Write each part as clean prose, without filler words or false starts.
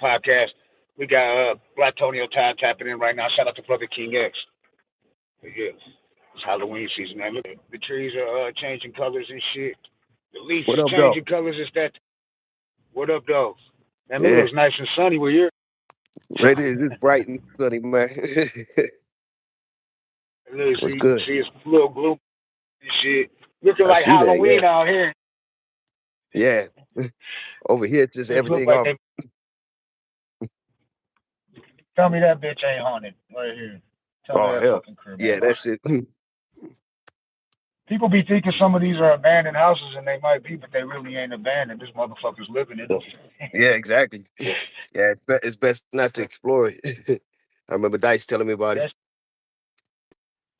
podcast. We got Black Tonio Todd tapping in right now. Shout out to Brother King X. But yeah, it's Halloween season, man. Look, the trees are changing colors and shit. The leaves What is up, though? changing colors. It's that. What up, though? Man, look, it Yeah, looks nice and sunny where you're. it is. It's bright and sunny, man. Look, What's see, good? it's a little gloom and shit. Looking I like see that. Yeah, Halloween out here. yeah. Over here, it's just Just look everything like off. they tell me that bitch ain't haunted right here. Tell me Oh that hell, fucking crib yeah. ain't That haunted. shit. People be thinking some of these are abandoned houses, and they might be, but they really ain't abandoned. This motherfucker's living in them. Yeah, exactly. Yeah, it's best not to explore it. I remember Dice telling me about it.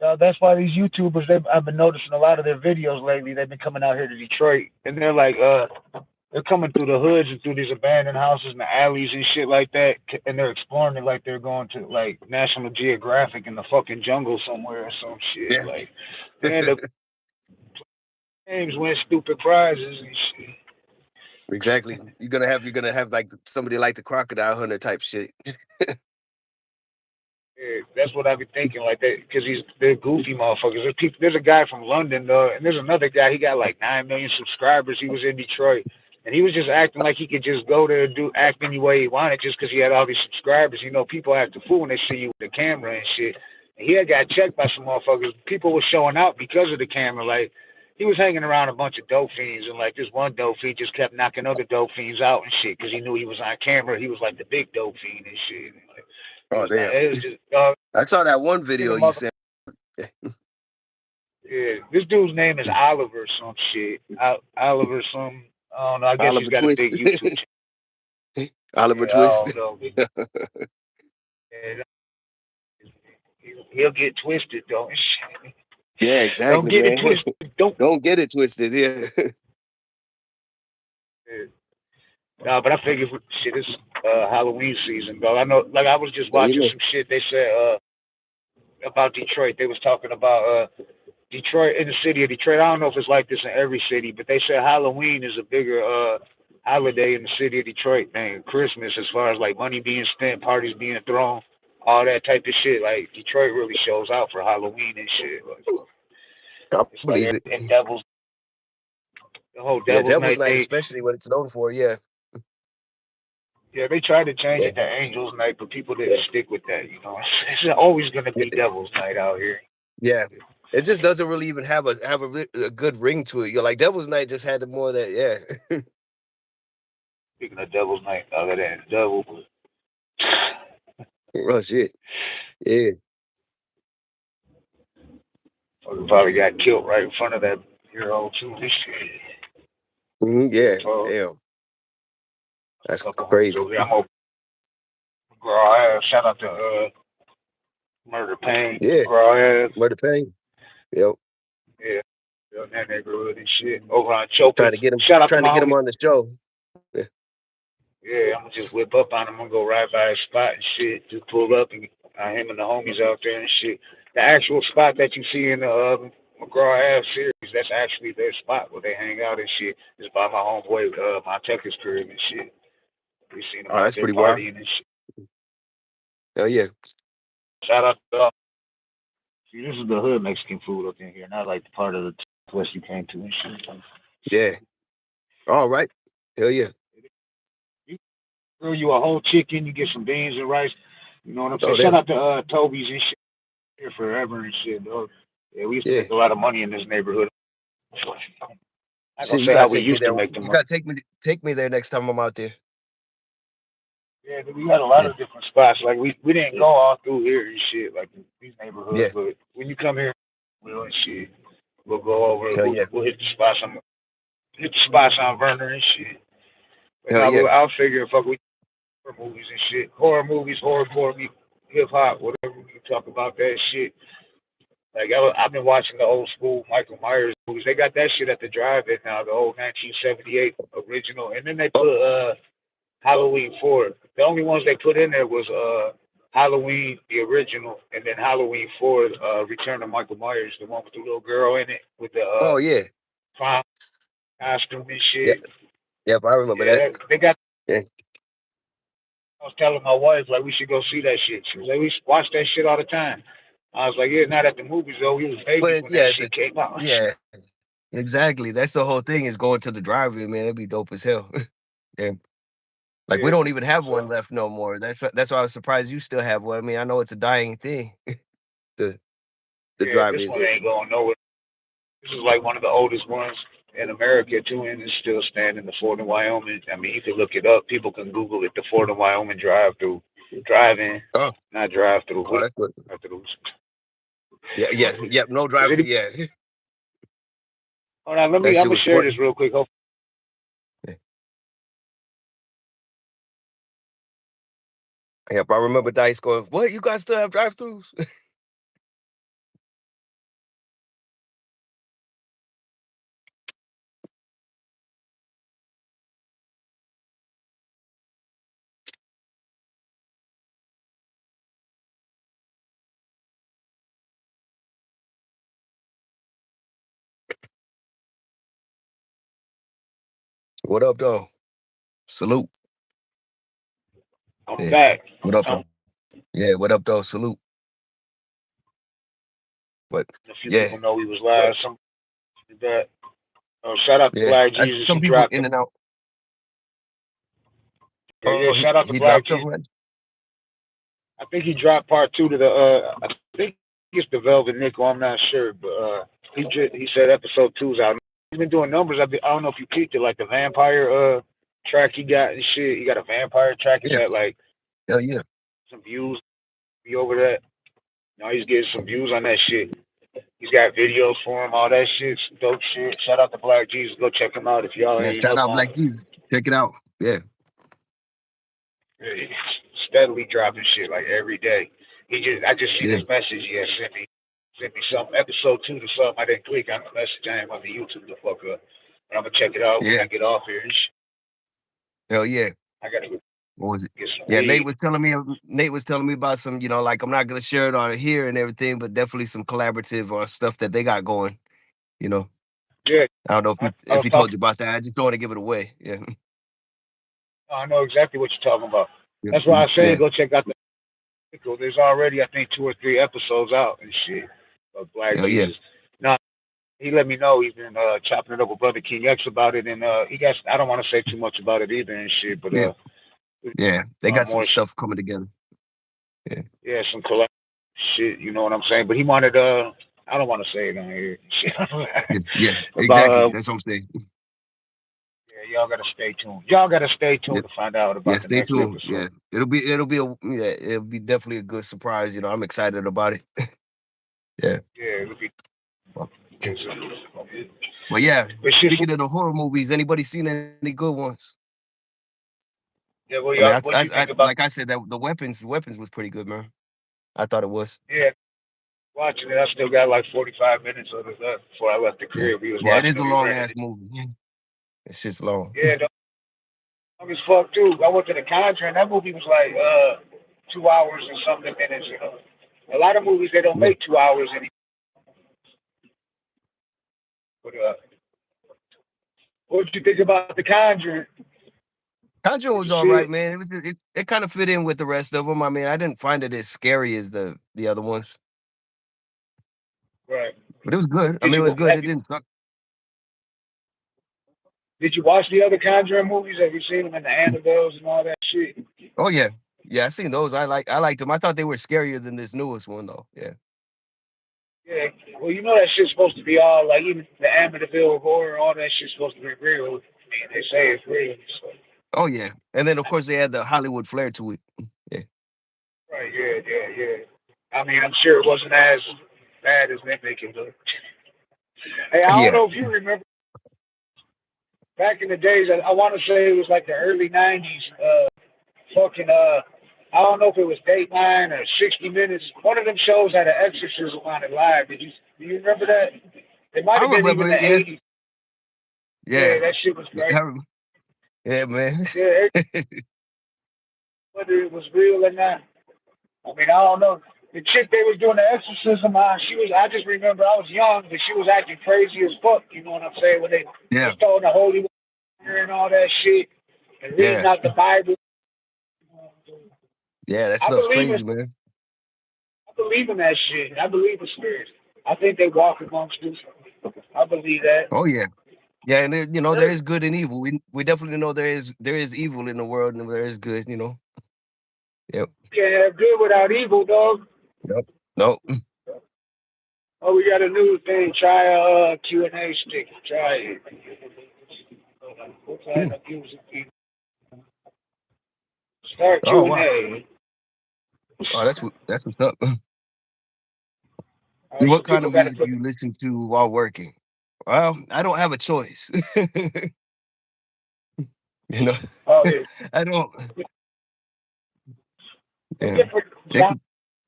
That's that's why these YouTubers, I've been noticing a lot of their videos lately. They've been coming out here to Detroit, and they're like, they're coming through the hoods and through these abandoned houses and the alleys and shit like that, and they're exploring it like they're going to like National Geographic in the fucking jungle somewhere or some shit. Yeah, Like they end up games, win stupid prizes and shit. exactly. You're gonna have like somebody like the crocodile hunter type shit. Yeah, that's what I be thinking, like that, because they're goofy motherfuckers. There's a guy from London, though, and there's another guy. He got like 9 million subscribers. He was in Detroit, and he was just acting like he could just go there and act any way he wanted, just because he had all these subscribers. You know, people act a fool when they see you with the camera and shit. And he had got checked by some motherfuckers. People were showing out because of the camera. Like he was hanging around a bunch of dope fiends, and like this one dope fiend just kept knocking other dope fiends out and shit because he knew he was on camera. He was like the big dope fiend and shit. Like, Oh damn! it was just I saw that one the video you mother. sent. Yeah, this dude's name is Oliver some shit. Oliver some. I don't know. I guess he's Oliver got a Twist. big YouTube channel. Oliver Yeah, I Twist. don't know. Yeah, he'll get twisted though. Yeah, Don't exactly, get it man. twisted. Don't. Don't get it twisted. Yeah. Yeah. No, but I figured shit, it's Halloween season, though. I know. Like I was just Yeah, you watching know. some shit. They said about Detroit. They was talking about Detroit, in the city of Detroit. I don't know if it's like this in every city, but they said Halloween is a bigger holiday in the city of Detroit than Christmas, as far as like money being spent, parties being thrown, all that type of shit. Like Detroit really shows out for Halloween and shit. Like, I it's like believe it. and Devils, the whole Yeah, Devils Devil's Night. Night, especially what it's known for. Yeah. They tried to change Yeah. it to Angels Night, but people didn't stick with that. You know, it's always gonna be Yeah. Devils Night out here. Yeah. It just doesn't really even have a good ring to it. You're like Devil's Night just had the more of that. Yeah. Speaking of Devils Night, other than Devil, Oh shit. Yeah. probably got killed right in front of that hero too. This shit. Yeah. So, Damn. That's couple hundred crazy. over there. I'm gonna grow ass. Shout out to Murder Pain. Yeah. Grow ass. Murder Pain. Yep. Yeah. In that neighborhood and shit. Over on Chopin. Trying to get him. Shout out to Trying my to get him homie. on the show. Yeah. Yeah, I'm gonna just whip up on him. I'm gonna go right by his spot and shit. Just pull up and him and the homies out there and shit. The actual spot that you see in the McGraw Ave series, that's actually their spot where they hang out and shit. It's by my homeboy, my Texas crib and shit. We seen him Oh, out that's there pretty wild. partying and shit. Oh yeah. Shout out to see, this is the hood Mexican food up in here, not like the part of the West you came to and shit. Yeah. All right. Hell yeah. You grill you a whole chicken, you get some beans and rice. You know what I'm saying? Oh Shout damn. out to Toby's and shit here forever and shit, dog. Yeah, we used to Yeah. make a lot of money in this neighborhood. I ain't Shit, gonna you say how gotta we take me used to there. make the You money. gotta take me there next time I'm out there. Yeah, we got a lot Yeah. of different spots. Like we didn't go all through here and shit, like these neighborhoods. Yeah. But when you come here, we'll and shit, we'll go over. Hell yeah. We'll hit the spots on Verner and shit. But Hell now yeah. I'll figure fuck we horror movies and shit, horror movies, horrorcore, hip hop, whatever. We can talk about that shit. Like I've been watching the old school Michael Myers movies. They got that shit at the drive-in now, the old 1978 original, and then they Oh, put Halloween 4. The only ones they put in there was Halloween the original, and then Halloween 4, Return of Michael Myers, the one with the little girl in it with the oh yeah. clown costume and Yeah. shit. Yep, I remember Yeah, that. they got Yeah. was telling my wife like we should go see that shit. She was like, we watch that shit all the time. I was like, yeah, not at the movies though. We was babies But when that yeah, shit came out. yeah, exactly. That's the whole thing is going to the drive-in, man. It'd be dope as hell. Yeah. Like we Yeah. don't even have one So left no more. That's why I was surprised you still have one. I mean, I know it's a dying thing. the the yeah, this one drive-ins. ain't going nowhere. This is like one of the oldest ones in America too, and it's still standing. The Ford in Wyoming. I mean, you can look it up. People can Google it. The Ford in Wyoming drive-through, drive-in, Oh, not drive-through. oh, that's good. Drive-throughs. Yeah, yeah, yep. No Is drive it? through. Yeah, Hold on, let that me. I'm shit gonna was share funny. this real quick. Yep, I remember Dice going, "What? You guys still have drive-throughs?" What up, though? Salute. I'm Yeah. back. What up, though? Yeah. What up, though? Salute. But A few yeah, people know we was live. Some that. Shout out to yeah. Black That's Jesus. He some people dropped. in and out. Yeah, yeah. Oh, Shout out to he Black dropped Jesus. already. I think he dropped part two to the. I think it's the Velvet Nickel. I'm not sure, but he said episode two's out. He's been doing numbers. I don't know if you peeped it, like the vampire track he got and shit. He got a vampire track. He's Yeah. got like Hell yeah. some views. Be over that. Now he's getting some views on that shit. He's got videos for him, all that shit, some dope shit. Shout out to Black Jesus. Go check him out if y'all Yeah. ain't Shout up out on Black it. Jesus. Check it out. Yeah. Yeah, he's steadily dropping shit like every day. I just seen Yeah. his message. He had sent me some episode two to something. I didn't click on the message. I ain't on the YouTube the fuck up. But I'm gonna check it out when Yeah. I get off here. Hell yeah. I gotta go What was it? get some Yeah, weed. Nate was telling me about some, like I'm not gonna share it on here and everything, but definitely some collaborative or stuff that they got going. You know, Yeah, I don't know if I, he I if was he told talking. you about that. I just don't want to give it away. Yeah, I know exactly what you're talking about. yeah, That's why I'm saying yeah, go check out the. There's already I think 2 or 3 episodes out and shit of Black hell yeah, Jesus. Now he let me know he's been chopping it up with Brother King X about it, and he got. I don't want to say too much about it either and shit, but yeah, yeah. They got some more stuff coming together. Yeah, yeah, some collect shit. You know what I'm saying? But he wanted I don't want to say it on here. Shit. yeah, yeah. About Exactly. That's what I'm saying. yeah, y'all gotta stay tuned. Y'all gotta stay Yeah, tuned to find out yeah. about the Stay next tuned. episode. Yeah, it'll be definitely a good surprise. I'm excited about it. Yeah. Yeah, it'll be. Well, But well, yeah. shit, Speaking of the horror movies, anybody seen any good ones? yeah. Well, I mean, y'all, what you think about? like I said, that the weapons was pretty good, man. I thought it was. Yeah, watching it. I still got like 45 minutes of it left before I left the Yeah, crib. We was yeah. It watching is it. a We long rented ass it. movie. That shit's long. Yeah, long as fuck too. I went to the Conjuring. That movie was like 2 hours and something minutes. You know, a lot of movies they don't Yeah, make 2 hours anymore. But what did you think about the Conjuring? Conjuring Did was you all see right, it? man. It kind of fit in with the rest of them. I mean, I didn't find it as scary as the other ones, Right. but it was good. I Did mean, it you was good. have It you didn't suck. did you watch the other Conjuring movies? Have you seen them in the Annabelles and all that shit? Oh yeah, yeah. I seen those. I liked them. I thought they were scarier than this newest one though. Yeah. Yeah. Well, you know that shit's supposed to be all like even the Amityville horror, all that shit's supposed to be real. I mean, they say it's real. So. Oh yeah. And then of course they had the Hollywood flair to it. Yeah. Right. Yeah. Yeah. Yeah. I mean, I'm sure it wasn't as bad as they make it look. Hey, I don't Yeah. know if you remember back in the days. I want to say it was like the early '90s. Fucking I don't know if it was Dateline or 60 Minutes. One of them shows had an exorcism on it live. Do you remember that? It might I have been even remember the it. Yeah. '80s. Yeah, Yeah. that shit was great. Yeah, man. Yeah, whether it was real or not. I mean, I don't know. The chick they was doing the exorcism on, she was. I just remember I was young, but she was acting crazy as fuck. You know what I'm saying? When they Yeah. was throwing the holy water and all that shit, and reading Yeah. out the Bible. Yeah, that I stuff's believe in crazy, man. I believe in that shit. I believe in spirits. I think they walk amongst us. I believe that. Oh yeah. Yeah, and there, there There is good and evil. We definitely know there is evil in the world and there is good. Yep. can't have good without evil, dog. Yep. No. Oh, we got a new thing. Try a Q&A stick. Try it. What kind of music? Start Oh wow. Q&A. Oh, that's what's up. So What kind people of got to music do put. you listen to while working? Well, I don't have a choice. you know, Oh yeah, I don't. it's Yeah. different. It could,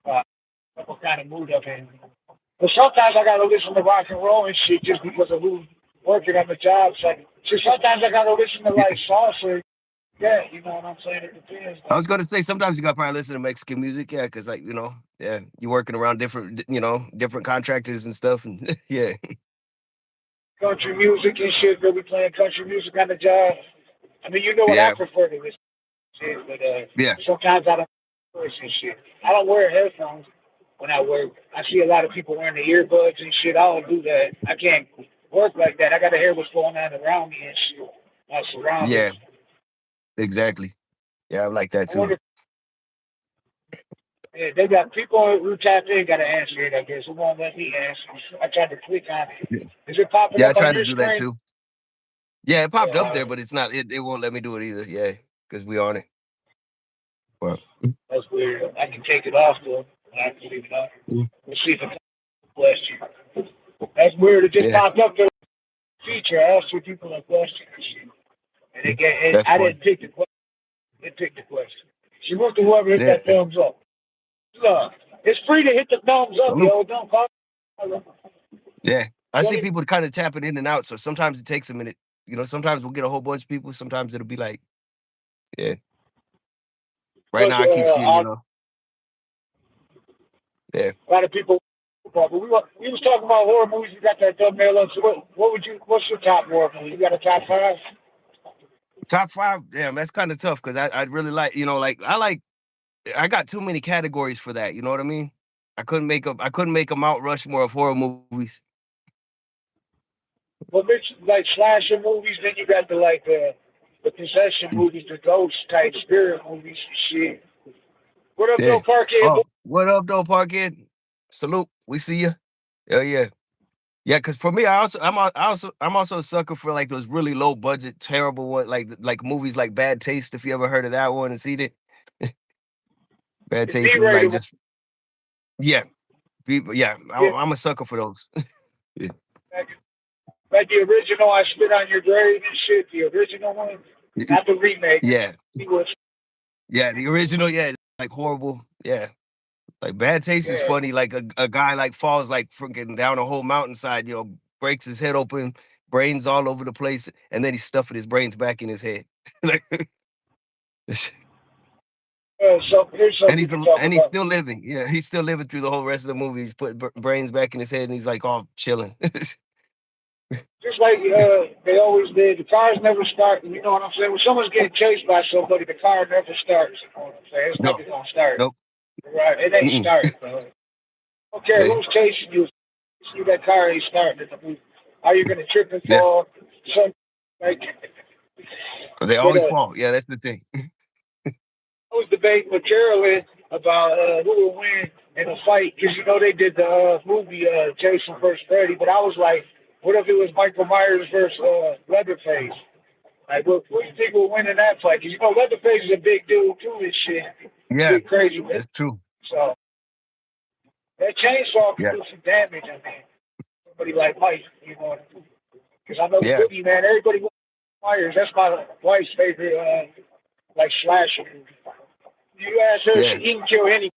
Uh, what kind of mood I'm in. But sometimes I gotta listen to rock and roll and shit just because of who's working on the job. So sometimes I gotta listen to yeah. like salsa. Yeah, you know what I'm saying? It depends. I Like, was gonna say sometimes you got to probably listen to Mexican music, yeah, because yeah, you're working around different contractors and stuff, and yeah, country music and shit. They'll be playing country music on the job. I mean, you know what I yeah, prefer to listen to, but yeah, sometimes I don't listen and shit. I don't wear headphones when I work. I see a lot of people wearing the earbuds and shit. I don't do that. I can't work like that. I gotta hear what's going on around me and shit. My surroundings. yeah, exactly. Yeah, I like that I too. wonder. Yeah, they got people who tap in got to answer it. I guess it won't let me answer. I tried to click on it. Yeah, Is it popping yeah, I up on tried to your do that screen? too. Yeah, it popped up Yeah, there, but it's not. It won't let me do it either. Yeah, because we on it. Well, that's weird. I can take it off though. I can leave it off. mm, Let's see if it question. That's weird. It just yeah, popped up the feature. I asked for people a question and shit. And it, get, it that's I fun. didn't pick the question. It picked the question. She went to whoever hit Yeah, that thumbs up. Look, it's free to hit the thumbs up, salute. yo. Don't call. Yeah, I see 20. people kind of tapping in and out, so sometimes it takes a minute. Sometimes we'll get a whole bunch of people. Sometimes it'll be like, yeah. Right Look, now, I keep seeing, yeah. a lot of people. But we was talking about horror movies. You got that thumbnail up. So what's your top horror movie? You got a top five? Top five, yeah, that's kind of tough because I really like, I got too many categories for that. You know what I mean? I couldn't make a Mount Rushmore of horror movies. Well, it's like slasher movies. Then you got the possession Mm, movies, the ghost type spirit movies and shit. What up, yeah. though, Parkhead? Oh, what up, though, Parkhead? Salute. We see you. Hell yeah. Yeah, because for me, I'm also a sucker for like those really low budget, terrible one, like movies like Bad Taste. If you ever heard of that one and seen it, Bad The Taste. It was like B-rated one. just yeah, yeah. Yeah, I'm a sucker for those. Yeah. like, like the original. I spit on your grave and shit. The original one, not the remake. Yeah, He was, yeah, the original, yeah, it's like horrible. Yeah, like Bad Taste is yeah. funny. Like a guy like falls like freaking down a whole mountainside. Breaks his head open, brains all over the place, and then he's stuffing his brains back in his head. like, So here's and something we he's can talk and he's about. still living. Yeah, he's still living through the whole rest of the movie. He's put brains back in his head, and he's like all chilling. Just like they always did. The cars never start. You know what I'm saying? When someone's getting chased by somebody, the car never starts. You know what I'm saying? It's no, never gonna start. nope. Right? It ain't Mm-mm. starting, bro. Don't care Yeah, who's chasing you. See that car ain't starting. Are you gonna trip and yeah. fall? Some like, They but always fall. Yeah, that's the thing. I was debating with Carolyn about who would win in a fight because they did the movie Jason vs. Freddy, but I was like, what if it was Michael Myers versus Leatherface? Like, what do you think will win in that fight? Because Leatherface is a big dude too and shit, Yeah, big crazy. that's true. So that chainsaw can Yeah, do some damage. I mean, somebody like Mike, because I know the yeah, boogeyman. Everybody wants Myers. That's my wife's favorite, like slasher movie. You ask her, yeah. he can kill any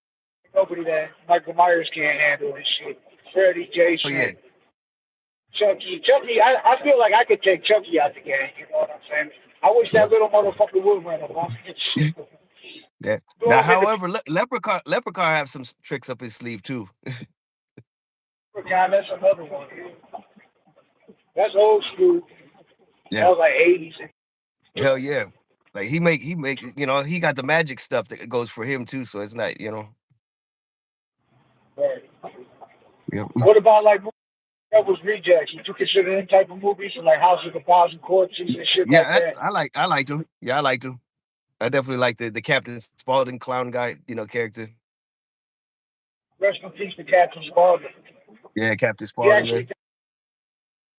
nobody that Michael Myers can't handle this shit. Freddy, Oh yeah, Jason, Chucky. I feel like I could take Chucky out the game. You know what I'm saying? I wish yeah. that little motherfucker would run a bump. Yeah. Throw Now, him in the however, Leprechaun have some tricks up his sleeve too. guy. That's another one. That's old school. That Yeah. was like 80s. Hell yeah. Like he make he got the magic stuff that goes for him too. So it's not Right. yeah. What about like Devil's Rejects? Would you consider them type of movies like House of a Thousand Corpses and shit like Yeah, that? I liked him. Yeah, I liked him. I definitely like the Captain Spaulding clown guy, character. Rest in peace to Captain Spaulding. Yeah, Captain He Spaulding, actually man. died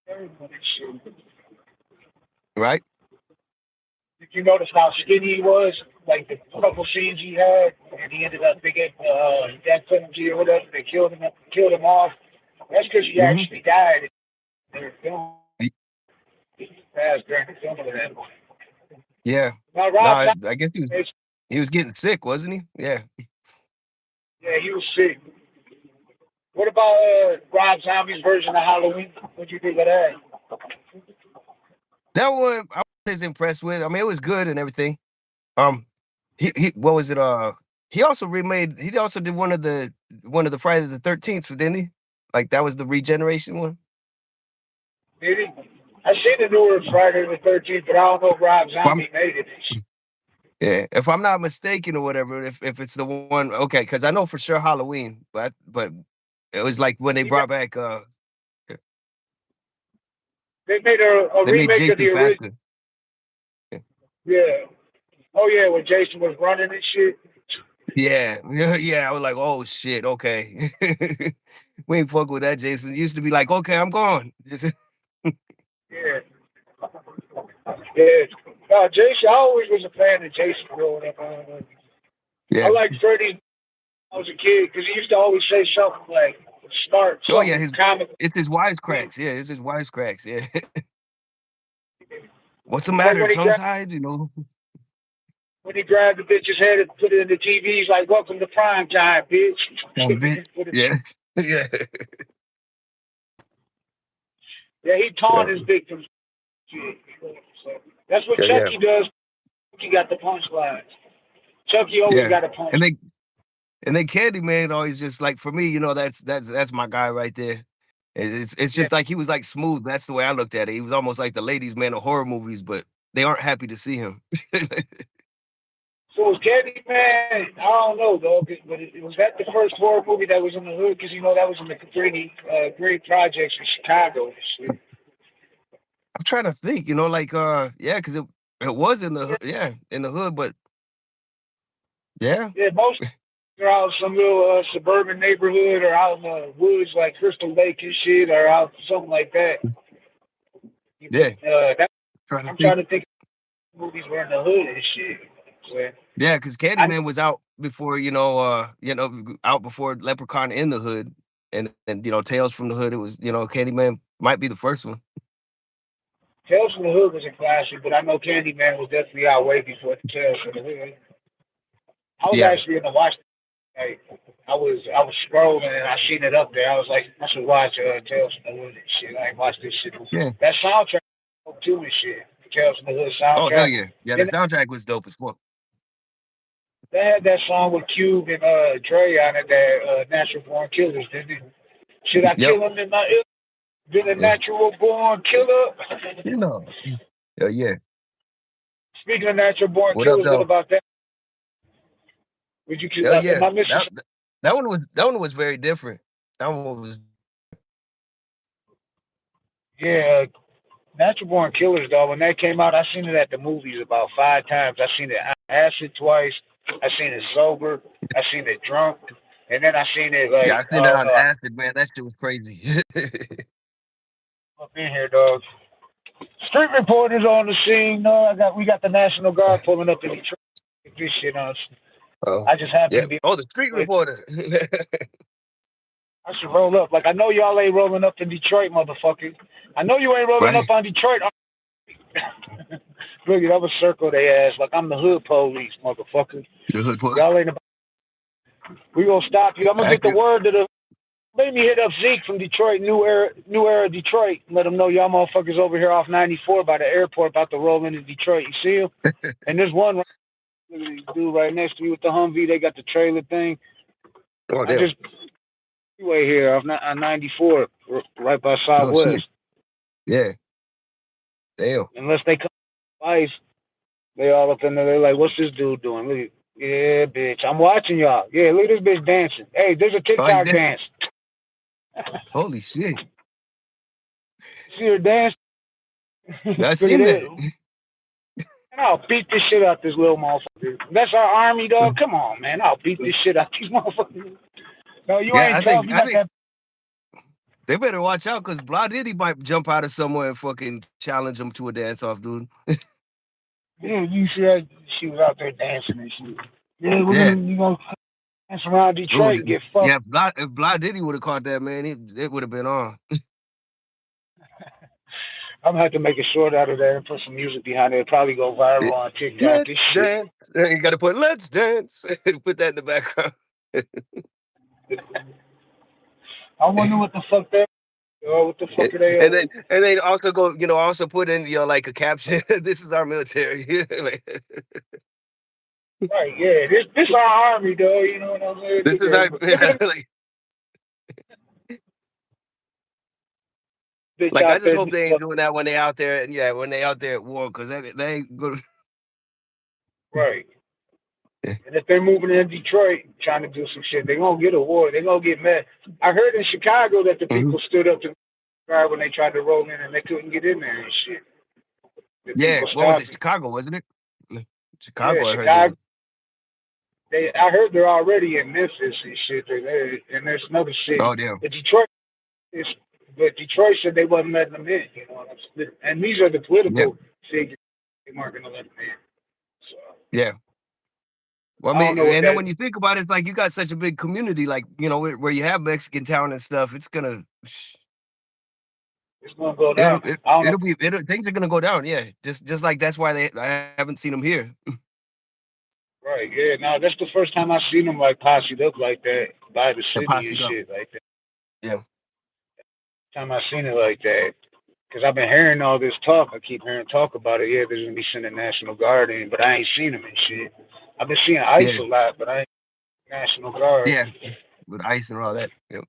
everyone and shit. Right? Did you notice how skinny he was? Like the couple scenes he had, and he ended up they get death penalty or whatever. They killed him off. That's because he Mm-hmm. actually died. They were filming. He passed during the filming of that. Yeah. Now No, Rob I guess Zombie, he was getting sick, wasn't he? Yeah. yeah, he was sick. What about Rob Zombie's version of Halloween? What do you think of that? That one I was impressed with. I mean, it was good and everything. Um, he what was it? He also remade. He also did one of the Friday the 13th, didn't he? Like that was the regeneration one. Did he? I seen the newer Friday the 13th, but I don't know if Rob If I'm, Zombie made it. if I'm not mistaken or whatever, if it's the one, okay, because I know for sure Halloween, but it was like when they He made, brought back they made a they made remake of Jason the original. faster. Yeah, Yeah. Oh yeah, when Jason was running and shit. yeah. I was like, oh shit, okay. We ain't fuck with that, Jason. Used to be like, okay, I'm gone. Just Yeah. Yeah. Jason, I always was a fan of Jason growing up. I yeah. liked Freddy when I was a kid because he used to always say something like, start Oh yeah, something comic. it's his wisecracks. Yeah, it's his wisecracks. Yeah. What's the Like matter? Tongue tied? when he grabbed the bitch's head and put it in the TV, he's like, welcome to prime time, bitch. Bitch. Yeah. Yeah. Yeah, he taunt Yeah. his victims. Shit. So that's what Yeah. Chucky does. Chucky got the punchlines. Chucky always Yeah. got a punch. And then Candyman always just like for me, that's my guy right there. It's Yeah. just like he was like smooth. That's the way I looked at it. He was almost like the ladies' man of horror movies, but they aren't happy to see him. So was Candyman, I don't know, though, but was that the first horror movie that was in the hood? Because, that was in the great projects in Chicago and shit. I'm trying to think, like yeah, because it was in the in the hood, but yeah, Yeah, most are out in some little suburban neighborhood or out in the woods like Crystal Lake and shit or out something like that. yeah. That, Trying to I'm think. trying to think of movies were in the hood and shit. So, Yeah, because I, Candyman was out before, out before Leprechaun in the Hood, and Tales from the Hood. It was, Candyman might be the first one. Tales from the Hood was a classic, but I know Candyman was definitely out way before Tales from the Hood. I was Yeah, actually in the watch. Like, I was scrolling and I seen it up there. I was like, I should watch Tales from the Hood and shit. I ain't watched this shit. yeah. That soundtrack too and shit. Tales from the Hood Oh hell soundtrack. yeah, yeah. The Then soundtrack was dope as fuck. they had that song with Cube and Dre on it, that Natural Born Killers, didn't it? Should I Yep. kill him in my ear? Been a Yeah. natural born killer. You know. Hell yeah. Speaking of natural born What up, killers, what though? about that? Would you? Hell Am yeah. I missing? That one was very different. That one was Yeah, Natural Born Killers, though, when that came out, I seen it at the movies about 5 times. I seen it acid twice. I seen it sober. I seen it drunk. And then I seen it yeah. like, I I seen that don't on know, acid, man. That shit was crazy. up in here, dog. Street reporters on the scene. No, we got the National Guard pulling up in Detroit. This shit on. Oh I just happen yeah. to be. Oh, the street reporter. I should roll up. Like I know y'all ain't rolling up to Detroit, motherfucker. I know you ain't rolling Right. up on Detroit. Look, I'm gonna circle their ass like I'm the hood police, motherfucker. The hood po- Y'all ain't about. We gonna stop you. I'm gonna get the Actually, word to the. Made me hit up Zeke from Detroit, New Era, Detroit. Let him know y'all motherfuckers over here off 94 by the airport about to roll into Detroit. You see him? And there's one dude right next to you with the Humvee. They got the trailer thing. oh I damn. just way here on 94, right by Oh shit. Southwest. Yeah. Damn. Unless they come twice. They all up in there. They're like, "What's this dude doing?" Look, yeah, bitch, I'm watching y'all. Yeah, look at this bitch dancing. Hey, there's a Oh, he TikTok did. dance. Holy shit! See her dance? I Look at seen it. that. And I'll beat the shit out this little motherfucker. That's our army, dog. Come on, man. I'll beat this shit out these motherfuckers. No, you Yeah, ain't tough. You I got think that. they better watch out because Blah Diddy might jump out of somewhere and fucking challenge him to a dance off, dude. Yeah, you see that? She was out there dancing and shit. Yeah, Yeah, you gonna dance around Detroit dude. and get fucked. Yeah, if Blah Diddy would have caught that man, it would have been on. I'm gonna have to make a short out of that and put some music behind it. It'll probably go viral on TikTok. Let's This shit. dance. You got to put "Let's dance." Put that in the background. I wonder what the fuck that. Oh, what the fuck are they? And then also go, also put in like a caption. This is our military. Like, Right, yeah. This our army, though. You know what I'm saying? this is our Look at yeah, them bitch like I out just there. hope they ain't doing that when they out there and when they out there at war because they ain't good. Right. And if they're moving in Detroit trying to do some shit, they're gonna get a war. They're gonna get mad. I heard in Chicago that the Mhm. people stood up to guard when they tried to roll in and they couldn't get in there and shit. The Yeah, people what was stopped it? them. Chicago, wasn't it? Mm, Yeah, Chicago, I heard they Chicago. were. I heard they're already in Memphis and shit. And there's another city. Oh damn. But Detroit is. But Detroit said they wasn't letting them in. You know what I'm saying? And these are the Yeah, political figures. They weren't gonna let them in. So yeah. Well, I I mean, don't know what and then that. when you think about it, it's like you got such a big community, like where you have Mexican town and stuff. It's gonna, It's gonna go down. I don't know. things are gonna go down. Yeah, just like that's why I haven't seen them here. Right, yeah. No, that's the first time I seen them like posseed up like that by the The city and posse up. shit like that. Yeah, Time I seen it like that. Cause I've been hearing all this talk. I keep hearing talk about it. Yeah, there's gonna be sending National Guard in, but I ain't seen them and shit. I've been seeing ICE yeah, a lot, but I ain't National Guard. yeah. With ice and all that. Yep.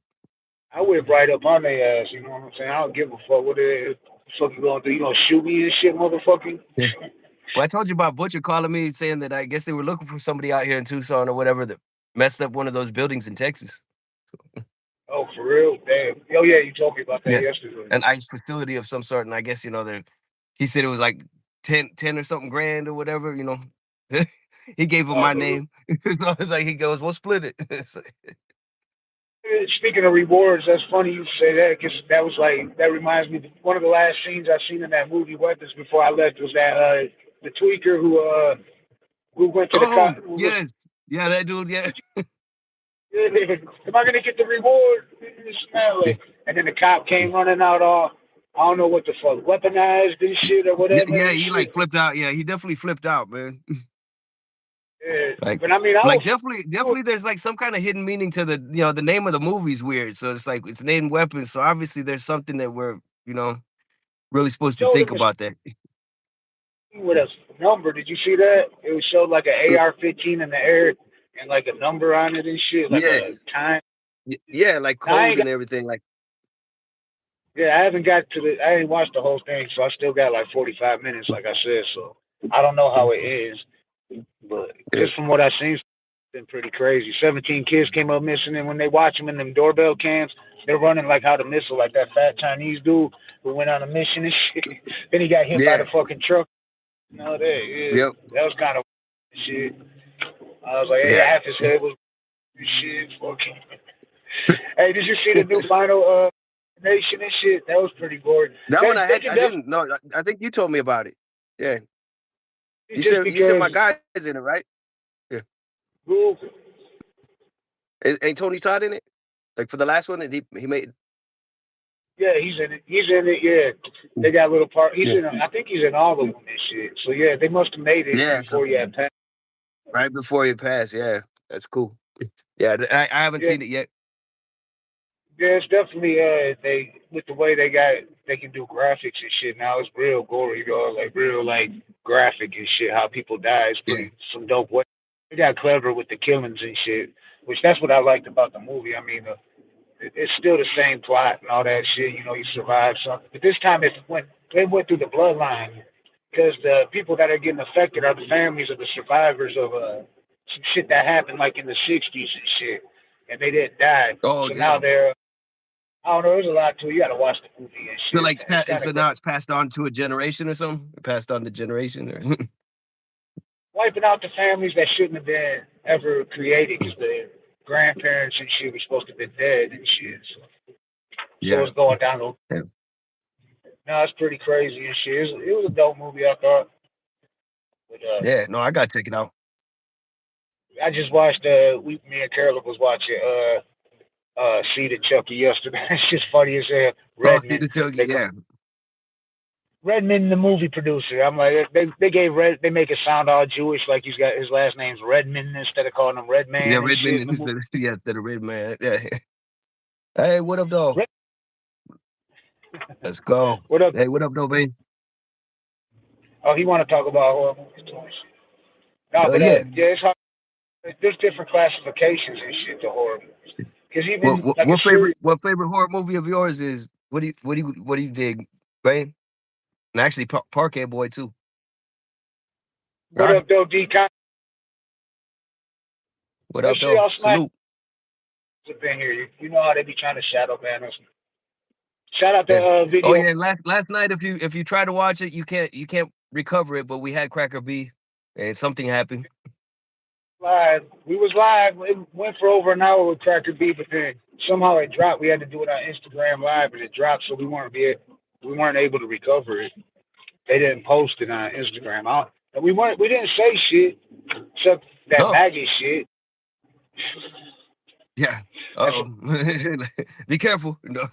I whip right up on their ass. You know what I'm saying? I don't give a fuck what the fuck you gonna do. You gonna shoot me and shit, motherfucker? Yeah. Well, I told you about Butcher calling me saying that I guess they were looking for somebody out here in Tucson or whatever that messed up one of those buildings in Texas. Oh, for real? Damn. Oh yeah, you told me about that Yeah, yesterday. an ice facility of some sort, and I guess they're. He said it was like 10 or something grand or whatever. He gave him Oh, my for real. name. So it's like he goes, "We'll split it." It's like, Speaking of rewards, that's funny you say that because that was like that reminds me. One of the last scenes I seen in that movie Weapons before I left was that the tweaker who went to the oh cop. Who was, yes, yeah, that dude, yeah, am I gonna get the reward? yeah, And then the cop came running out all I don't know what the fuck weaponized and shit or whatever yeah. and He like shit. flipped out. Yeah, he definitely flipped out, man. Yeah. Like, But I mean, I was definitely, there's like some kind of hidden meaning to the name of the movie's weird. So it's like it's named Weapons. So obviously there's something that we're really supposed to showed think him about that. with a number. Did you see that? It was showed like an AR-15 in the air and like a number on it and shit, like a Yes, time. yeah, like Now, I code ain't and everything. Like, Yeah, I haven't got to the. I ain't watched the whole thing, so I still got like 45 minutes, like I said. So I don't know how it is, but yeah, just from what I've seen, it's been pretty crazy. 17 kids came up missing, and when they watch them in them doorbell cams, they're running like how the missile, like that fat Chinese dude who went on a mission and shit. Then he got hit by the yeah, fucking truck. No, yep, that was kind of shit. I was like, hey, yeah. half his head was shit. Fucking. Hey, did you see the new final nation and shit? That was pretty boring. That one They can I definitely didn't know. I think you told me about it. Yeah, just you said my because guy is in it, right? Yeah, who ain't Tony Todd in it? Like for the last one, that he made. yeah, he's in it. He's in it. Yeah, they got a little part. He's Yeah, in. I think he's in all of them and shit. So yeah, they must have made it yeah. So before you had passed. right before you pass, yeah, that's cool. Yeah, I haven't Yeah, seen it yet. yeah, it's definitely they with the way they can do graphics and shit. Now it's real gory, dog. Like real like graphic and shit. How people die is Yeah, pretty some dope way. They got clever with the killings and shit, which that's what I liked about the movie. I mean, it's still the same plot and all that shit. You know, you survive something, but this time it went through the bloodline. because the people that are getting affected are the families of the survivors of some shit that happened like in the '60s and shit, and they didn't die. Oh, So now damn. they're I don't know. There's a lot to it. You got to watch the movie and So shit. like, It's kind so of great. now it's passed on to a generation or something. Passed on to generation, or Wiping out the families that shouldn't have been ever created because the grandparents and shit were supposed to have been dead and shit. So yeah, it's going down. yeah, No, it's pretty crazy and shit. It was a dope movie, I thought. But yeah. No, I gotta check it out. I just watched. Me and Carla was watching. Seed and Chucky yesterday. It's just funny as hell. Oh, see Redman. the Tuggy, They call yeah, Redman the movie producer. I'm like they gave Red. They make it sound all Jewish, like he's got his last name's Redman instead of calling him yeah. Redman and Redmond shit in the instead movie. of yeah, instead of Red Man. Yeah. Hey, what up, though? Red, Let's go. what up? Hey, what up, though, man? Oh, he want to talk about horror movies too and shit. No, Oh but yeah. yeah, it's hard. There's different classifications and shit to horror movies. Because What, even what like a what favorite series. what favorite horror movie of yours is? What do you dig, man? And actually, Parquet Boy too. What Right? up, though, D? What Make up, sure though? y'all smash Salute. up in here. You know how they be trying to shadow ban us. Shout out to Yeah. Oh video yeah. Last night, if you try to watch it, you can't recover it. But we had Cracker B, and something happened. live. We was live. It went for over an hour with Cracker B, but then somehow it dropped. We had to do it on Instagram Live, and it dropped, so we weren't able to recover it. They didn't post it on Instagram. And we didn't say shit except that No. maggot shit. Yeah. That's Oh. Be careful. No.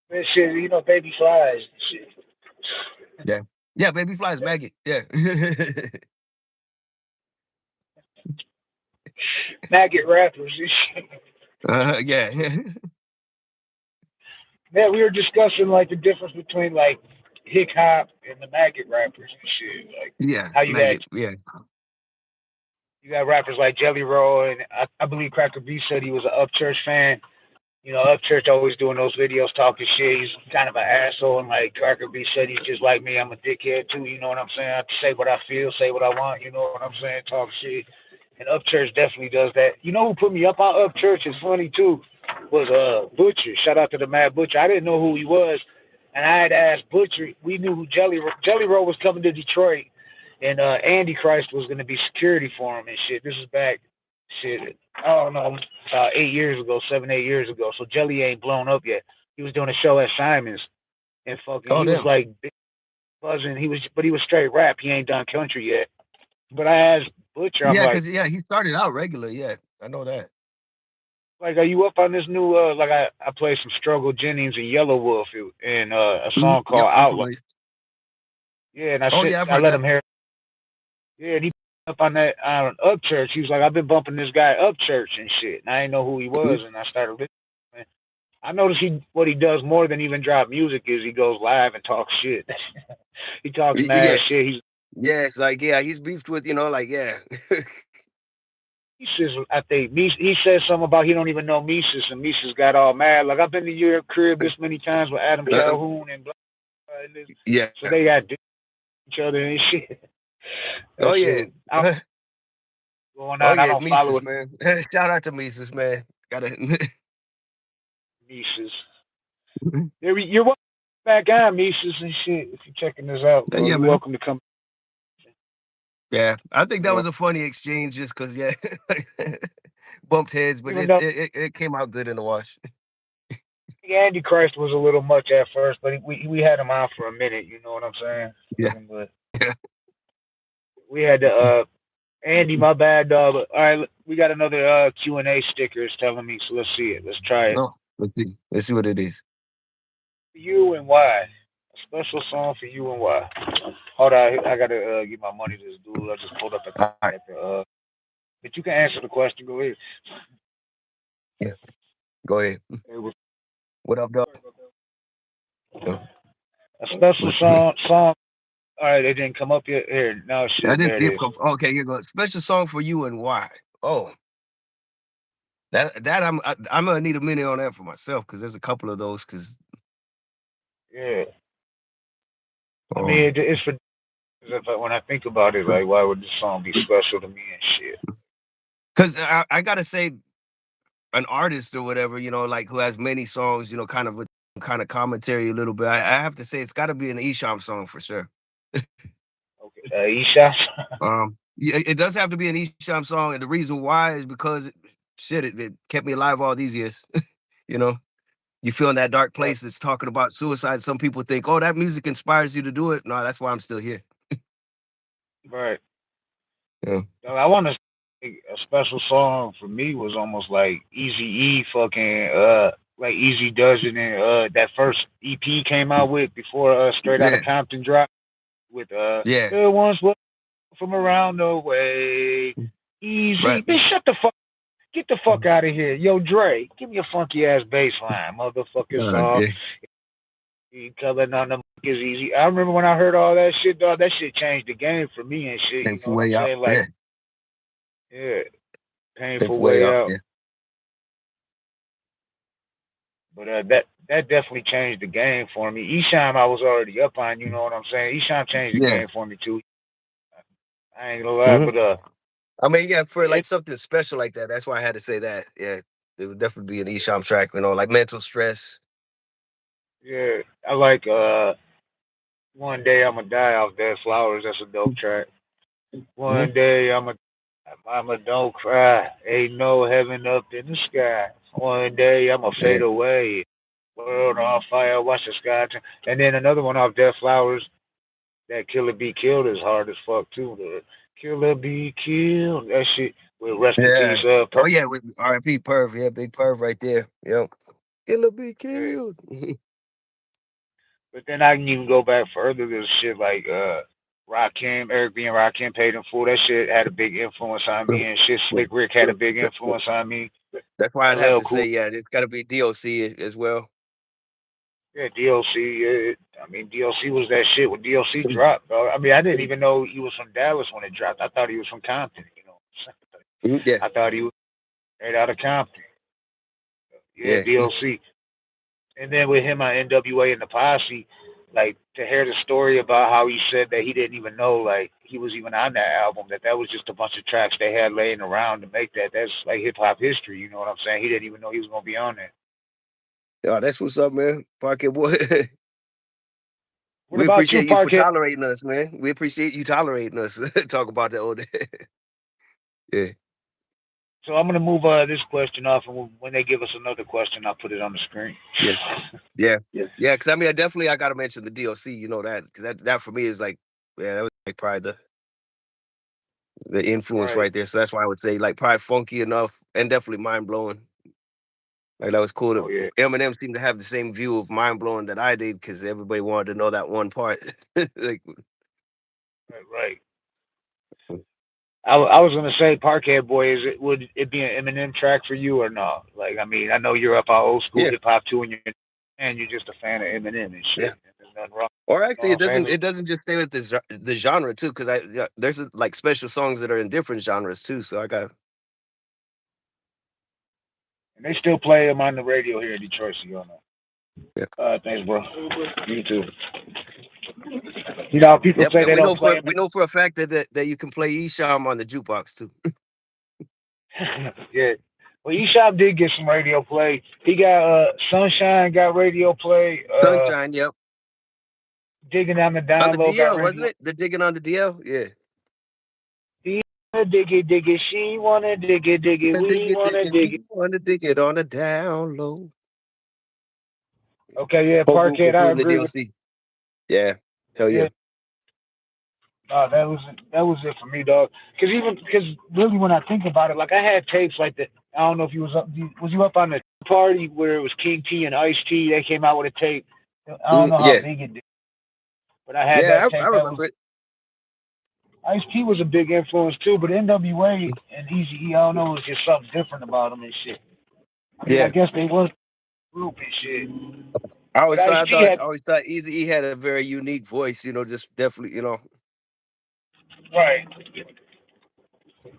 that shit. Baby flies. Shit. Yeah. Yeah. Baby flies maggot. Yeah. Maggot rappers and shit. Yeah. Man, we were discussing like the difference between like hip hop and the maggot rappers and shit. Like Yeah. how Maggot. Yeah. you got rappers like Jelly Roll, and I believe Cracker B said he was an Upchurch fan. Upchurch always doing those videos talking shit. He's kind of an asshole, and like Cracker B said, he's just like me. I'm a dickhead too. You know what I'm saying? I say what I feel, say what I want. You know what I'm saying? Talk shit. And Upchurch definitely does that. You know who put me up on Upchurch? It's funny too. Was Butcher. Shout out to the Mad Butcher. I didn't know who he was, and I had asked Butcher. We knew who Jelly Roll was coming to Detroit, and Andy Christ was going to be security for him and shit. This is back shit. I don't know, 8 years ago, 7, 8 years ago. So Jelly ain't blown up yet. He was doing a show at Simon's, and fucking, Oh he was damn. like big buzzing. But he was straight rap. He ain't done country yet. But I asked Butcher, I'm Yeah, like, cause yeah, he started out regular. Yeah, I know that. are you up on this new? Like I played some Struggle Jennings and Yellow Wolf and a song Yep, called I'm Outlaw. familiar. Yeah, and Oh yeah, I've I heard let that. him hear. Yeah, and he up on that Upchurch. He was like, I've been bumping this guy Upchurch and shit, and I didn't know who he was, and I started listening. I noticed what he does more than even drop music is he goes live and talks shit. He talks mad Yes, shit. yes, like yeah, he's beefed with like yeah. He says I think he says something about he don't even know Mises, and Mises got all mad. Like I've been to your crib this many times with Adam Uh, Calhoun and blah, blah, blah, and yeah. so they got each other and shit. Oh That yeah. shit. I'm going Oh on. I yeah, don't follow Mises, it. man. Shout out to Mises, man. Gotta. Mises. You're welcome back on Mises and shit. If you're checking this out, bro, Yeah, you're man. welcome to come. Yeah, I think You that know, was a funny exchange, just cause yeah, bumped heads, but even it, though it it it came out good in the wash. Andy Christ was a little much at first, but we had him on for a minute. You know what I'm saying? Yeah. But we had to Andy, my bad, dog. But, all right, we got another Q&A sticker. It's telling me, so let's see it. Let's try it. No, let's see. Let's see what it is. For you and why? A special song for you and why? Hold on, I gotta give my money to this dude. I just pulled up All right. at the. But you can answer the question. Go ahead. Yeah. Go ahead. It was What up, dog? Yeah. a special What? song. All right, it didn't come up yet. Here, now I shit. didn't There see it it is. come. Okay, here goes. Special song for you and why? Oh, that I'm gonna need a minute on that for myself because there's a couple of those. Because Yeah. I mean, it's for when I think about it, like, why would this song be special to me and shit? Because I gotta say, an artist or whatever, like who has many songs, kind of with kind of commentary a little bit. I have to say it's got to be an Esham song for sure. Okay, Isha. Yeah, it does have to be an Esham song, and the reason why is because it kept me alive all these years. you know, you feel in that dark Right, place that's talking about suicide. Some people think, oh, that music inspires you to do it. No, that's why I'm still here. right. Yeah, I want to. A special song for me was almost like Easy E, fucking like Easy Does It, and that first EP came out with before Straight Outta yeah, Compton dropped with yeah. there once was from around the way. Easy, Right. bitch, shut the fuck. Get the fuck out of here. Yo, Dre, give me a funky ass bass line, motherfucker song. Yeah. You coming on the mic is easy. I remember when I heard all that shit, dog. That shit changed the game for me and shit. You know Painful what I'm way out. saying? Like, Yeah. yeah, painful Painful way way out. out. Yeah. But that definitely changed the game for me. Esham, I was already up on. You know what I'm saying? Esham changed the Yeah. game for me too. I ain't gonna lie, hmm but I mean, yeah, for like it, something special like that, that's why I had to say that. Yeah, it would definitely be an Esham track, like mental stress. yeah, I like One Day I'ma Die off Dead Flowers. That's a dope track. hmm One day I'ma don't cry. Ain't no heaven up in the sky. One day I'ma Yeah. fade away. World on fire, watch the sky turn. And then another one off Dead Flowers, that Killer Be Killed is hard as fuck too. The Killer Be Killed. That shit with rest in Yeah. peace, Oh yeah, with R.I.P. Perv. Yeah, big Perv right there. Yep. It'll be yeah. killed. But then I can even go back further to shit like Rakim, Eric B and Rakim paid in full. That shit had a big influence on me and shit. Slick Rick had a big influence on me. That's why I'd have LL to Cool. say, yeah, it's got to be DOC as well. Yeah, DLC. I mean, DLC was that shit when DLC dropped, bro. I mean, I didn't even know he was from Dallas when it dropped. I thought he was from Compton. You know, Yeah, I thought he was straight out of Compton. Yeah, yeah, DLC. And then with him on NWA and the Posse, like to hear the story about how he said that he didn't even know like he was even on that album, that was just a bunch of tracks they had laying around to make that. That's like hip hop history. You know what I'm saying? He didn't even know he was gonna be on there. Oh, that's what's up, man. Pocket boy. What We about you, appreciate you for Parkhead? tolerating us, man. We appreciate you tolerating us. Talk about that all day. Yeah, So I'm gonna move this question off, and when they give us another question, I'll put it on the screen. yeah, yeah, yeah. Because I mean, I got to mention the DOC. You know that because that for me is like, yeah, that was like probably the influence Right. right there. So that's why I would say like probably funky enough and definitely mind blowing. Like that was cool. Oh yeah. Eminem seemed to have the same view of mind blowing that I did because everybody wanted to know that one part. like, Right. Right. I was gonna say, Parkhead Boy, would it be an Eminem track for you or no? Like, I mean, I know you're up on old school yeah, hip hop too, and you're just a fan of Eminem and yeah. shit. There's nothing wrong. Or You know actually, what I'm saying? it doesn't just stay with the genre too, because there's like special songs that are in different genres too. So I got And they still play him on the radio here in Detroit, so you don't know. yeah, Thanks, bro. You too. You know, how people yep. say And they don't play him. we know for a fact that you can play Esham on the jukebox too. Yeah. Well, eShop did get some radio play. He got Sunshine got radio play. Sunshine, yep. Digging on the On the down low got DL, wasn't radio. it? The digging on the DL, yeah. He wanna dig it. She wanna dig it. Dig We it, wanna dig it. we want to dig it on the down low. Okay, yeah, Whole group, Parkhead, I including the agree with. DOC. Yeah, hell yeah. Yeah, that was it for me, dog. Because really, when I think about it, like I had tapes like that. I don't know if you was up. Was you up on the party where it was King T and Ice T? They came out with a tape. I don't know how Yeah, big it did, but I had yeah. that I tape. That was remember it. Ice T was a big influence too, but NWA and Easy E, I don't know, it was just something different about them and shit. I mean, I Yeah. guess they was a group and shit, but I always thought Easy E had a very unique voice. Just definitely. right.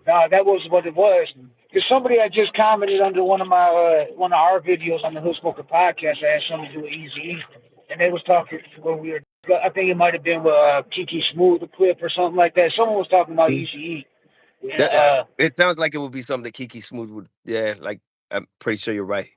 Nah, that was what it was. Because somebody had just commented under one of our videos on the Hood Smoker podcast. I had something to do with Easy E, and they was talking when we were I think it might have been with Kiki Smooth, the clip or something like that. Someone was talking about Mhm. Eazy-E. And, That it sounds like it would be something that Kiki Smooth would. Yeah, like I'm pretty sure you're right.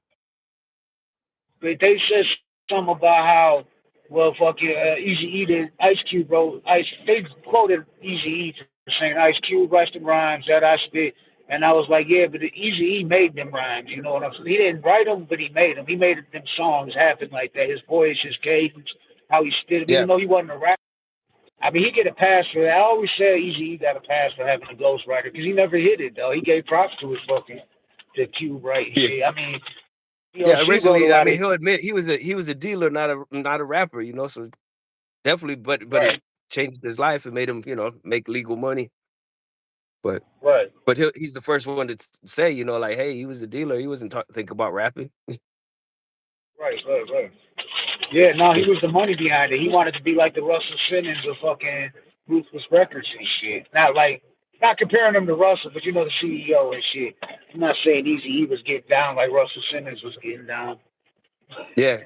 but they said something about how, well, fucking Eazy-E did Ice Cube wrote Ice. They quoted Eazy-E for saying Ice Cube writes them rhymes that I spit, and I was like, yeah, but Eazy-E made them rhymes. You know what I'm saying? He didn't write them, but he made them. He made them songs happen like that. His voice, his cadence, how he spit 'em, Yeah, even though he wasn't a rapper. I mean, he get a pass for that. I always said Eazy-E got a pass for having a ghostwriter because he never hit it though. He gave props to his fucking to Cube writing yeah, shit. I mean, yeah. she wrote a Originally, I lot mean, of he'll admit he was a dealer, not a rapper. You know, so definitely, but it right, changed his life and made him, make legal money. But right, he's the first one to say, like, hey, he was a dealer. He wasn't think about rapping. right. Yeah, no, he was the money behind it. He wanted to be like the Russell Simmons of fucking Ruthless Records and shit. Not comparing him to Russell, but the CEO and shit. I'm not saying Easy he was getting down like Russell Simmons was getting down. Yeah,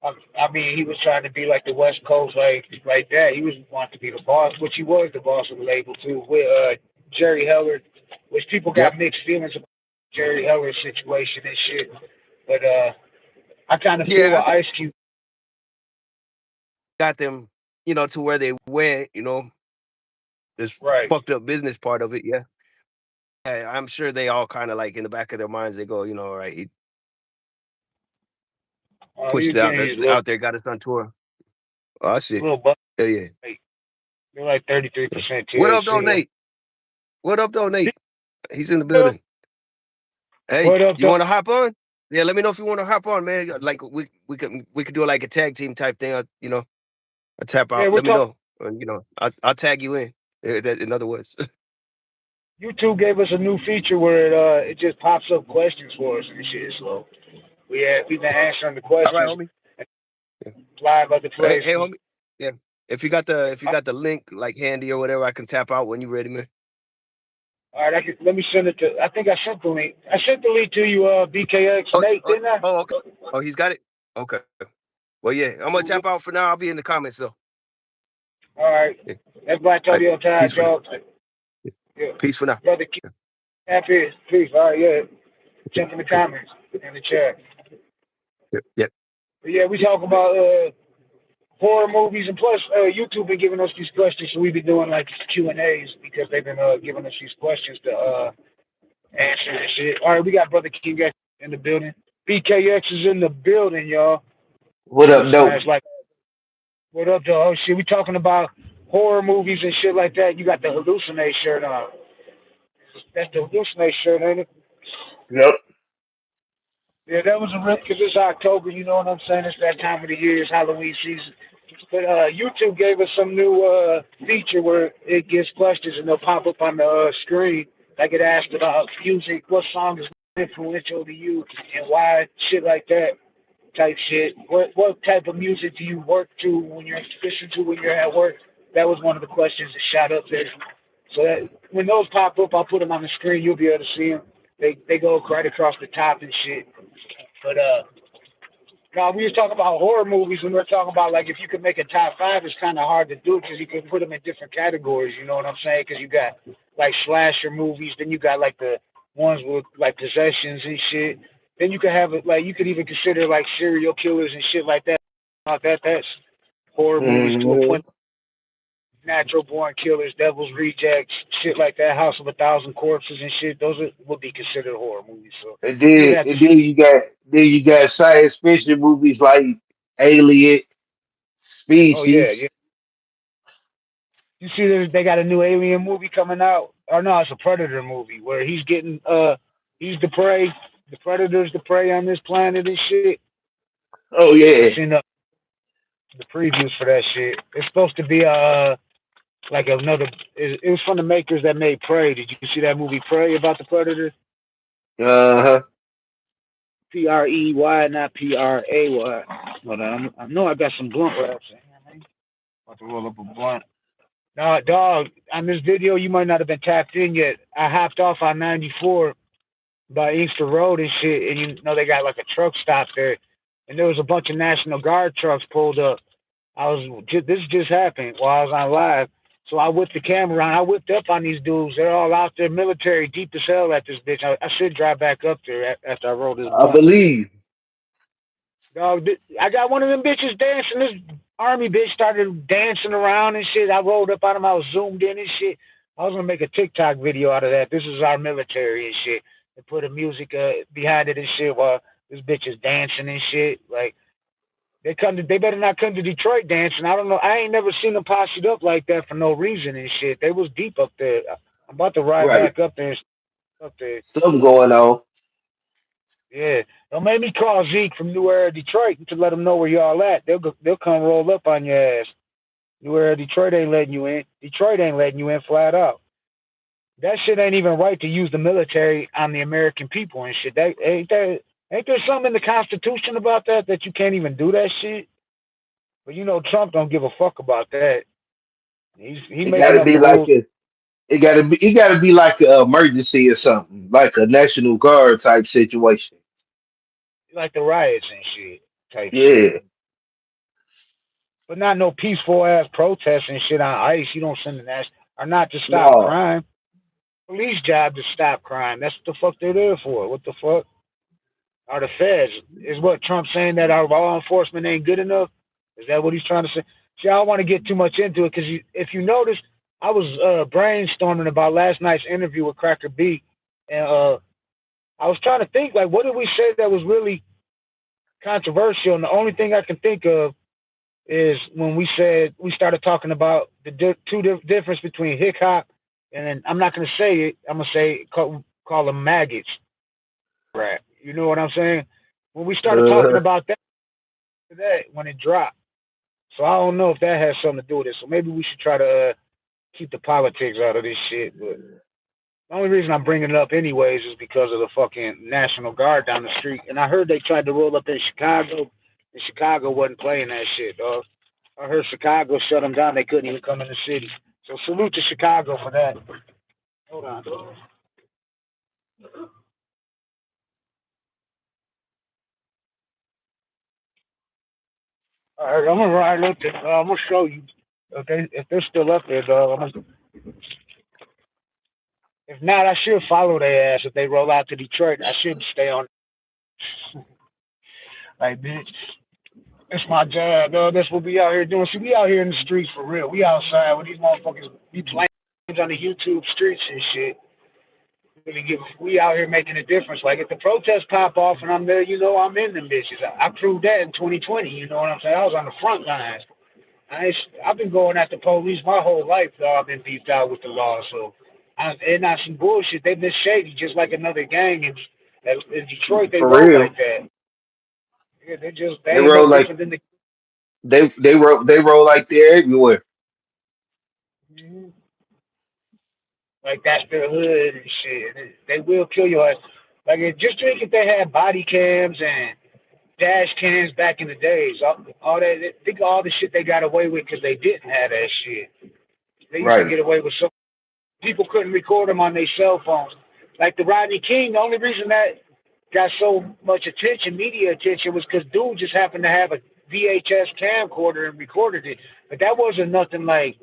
I mean, he was trying to be like the West Coast, like that. He was wanting to be the boss, which he was the boss of the label too, with Jerry Heller, which people yep, got mixed feelings about Jerry Heller's situation and shit. But I kind of feel yeah. I with think Ice Cube, got them, to where they went. This right? fucked up business part of it. Yeah, I'm sure they all kind of like in the back of their minds, they go, all right, he He pushed was it getting his out there, got us on tour. Oh shit, little butt. yeah, yeah, Like, they're like yeah. 33% What up, though, THC. Nate? What up, though, Nate? He's in the building. Hey, What up, you though? want to hop on? Yeah, let me know if you want to hop on, man. Like we could do like a tag team type thing. I tap Yeah, out. we're Let me talking. know. I'll tag you in. In other words. YouTube gave us a new feature where it just pops up questions for us and shit. So we've been answering the All right, questions homie. Yeah. live other Hey, places. homie. Yeah. If you got the link like handy or whatever, I can tap out when you're ready, man. All right, let me send it to. I think I sent the link. I sent the link to you, BKX Oh, Nate, oh, didn't I? oh, okay. Oh, he's got it. Okay. Well, yeah, I'm gonna tap out for now. I'll be in the comments, so All right. yeah. Everybody All told right. you on time, Peace for now. y'all. Yeah. Yeah. Peace for now. Brother, keep Yeah. happy. Peace. All right, yeah. Yeah. Check in the Yeah. comments in the chat. Yeah. Yeah. But yeah, we talk about horror movies, and plus YouTube been giving us these questions, so we've been doing like Q&As because they've been giving us these questions to answer and shit. All right, we got Brother King X in the building. BKX is in the building, y'all. What Please up, smash though? like. What up, though? Oh shit, we talking about horror movies and shit like that. You got the hallucinate shirt on. That's the hallucinate shirt, ain't it? Yep. Yeah, that was a rip because it's October. You know what I'm saying? It's that time of the year. It's Halloween season. But YouTube gave us some new feature where it gives questions and they'll pop up on the screen. Like it asked about music, what song is influential to you and why, shit like that type shit. What type of music do you work to when you're listening to when you're at work? That was one of the questions that shot up there. So that when those pop up, I'll put them on the screen. You'll be able to see them. They go right across the top and shit. But now we were talking about horror movies when we are talking about like if you could make a top five, it's kind of hard to do because you can put them in different categories. You know what I'm saying? Because you got like slasher movies, then you got like the ones with like possessions and shit. Then you could have it like you could even consider like serial killers and shit like that. That's horror movies to a Hmm. point. Natural born killers, devil's rejects, shit like that. House of a Thousand Corpses and shit. Would be considered horror movies. So And you would then, have to. and then you got science fiction movies like Alien, Oh yeah, Species. yeah. You see, they got a new Alien movie coming out. Or no, it's a Predator movie where he's the prey. The Predator's the prey on this planet and shit. Oh I yeah. seen the previews for that shit. It's supposed to be like another. It was from the makers that made Prey. Did you see that movie Prey about the Predator? Uh-huh. Prey, not Pray. Hold on, I know I got some blunt wraps in here, man. About to roll up a blunt. No, dog. On this video, you might not have been tapped in yet. I hopped off on 94 by Inkster Road and shit, and you know they got like a truck stop there. and there was a bunch of National Guard trucks pulled up. This just happened while I was on live. So I whipped the camera around. I whipped up on these dudes. They're all out there, military, deep as hell at this bitch. I should drive back up there after I roll this I blunt. believe. Dog, I got one of them bitches dancing. This army bitch started dancing around and shit. I rolled up on him. I was zoomed in and shit. I was gonna make a TikTok video out of that. This is our military and shit. And put a music behind it and shit while this bitch is dancing and shit. Like they better not come to Detroit dancing. I don't know. I ain't never seen them posseed up like that for no reason and shit. They was deep up there. I'm about to ride Right. back up there and up there. Something going on. Yeah, don't make me call Zeke from New Era, Detroit, to let them know where y'all at. They'll come roll up on your ass. New Era, Detroit ain't letting you in. Detroit ain't letting you in flat out. That shit ain't even right to use the military on the American people and shit. Ain't there something in the Constitution about that you can't even do that shit? But you know Trump don't give a fuck about that. He It making gotta up be the like rules a it gotta be like an emergency or something, like a National Guard type situation. like the riots and shit type shit. Yeah. But not no peaceful ass protests and shit on ICE. You don't send the national are not to stop No. crime. Police job to stop crime. That's what the fuck they're there for. What the fuck? Are the feds? Is what Trump saying that our law enforcement ain't good enough? Is that what he's trying to say? See, I don't want to get too much into it because if you notice, I was brainstorming about last night's interview with Cracker B, and I was trying to think like, what did we say that was really controversial? And the only thing I can think of is when we started talking about the difference between hip hop and then I'm not gonna say it. I'm gonna say call them maggots rap. You know what I'm saying? When we started talking Uh, about that when it dropped. So I don't know if that has something to do with it. So maybe we should try to keep the politics out of this shit. But the only reason I'm bringing it up anyways is because of the fucking National Guard down the street. And I heard they tried to roll up in Chicago, and Chicago wasn't playing that shit, dog. I heard Chicago shut them down. They couldn't even come in the city. So salute to Chicago for that. Hold on, dog. All right, I'm gonna ride up there. I'm gonna show you. Okay, if they're still up there, dog. If not, I should follow their ass. If they roll out to Detroit, I should stay on. Like, bitch, it's my job, dog. That's what we out here doing. See, we out here in the streets for real. We outside with these motherfuckers be playing on the YouTube streets and shit. We out here making a difference. Like if the protests pop off and I'm there, you know I'm in them bitches. I proved that in 2020. You know what I'm saying? I was on the front lines. I've been going at the police my whole life, though. I've been beefed out with the law, so they're not some bullshit. They've been shady, just like another gang in Detroit. They for roll real. like that. Yeah, they They ain't no roll like different than the. they roll like they're everywhere. Mhm. Like that's their hood and shit. They will kill your ass. Like just think if they had body cams and dash cams back in the days. All that. Think of all the shit they got away with because they didn't have that shit. They used to Right. get away with so people couldn't record them on their cell phones. Like the Rodney King, the only reason that got so much attention, media attention, was because dude just happened to have a VHS camcorder and recorded it. But that wasn't nothing like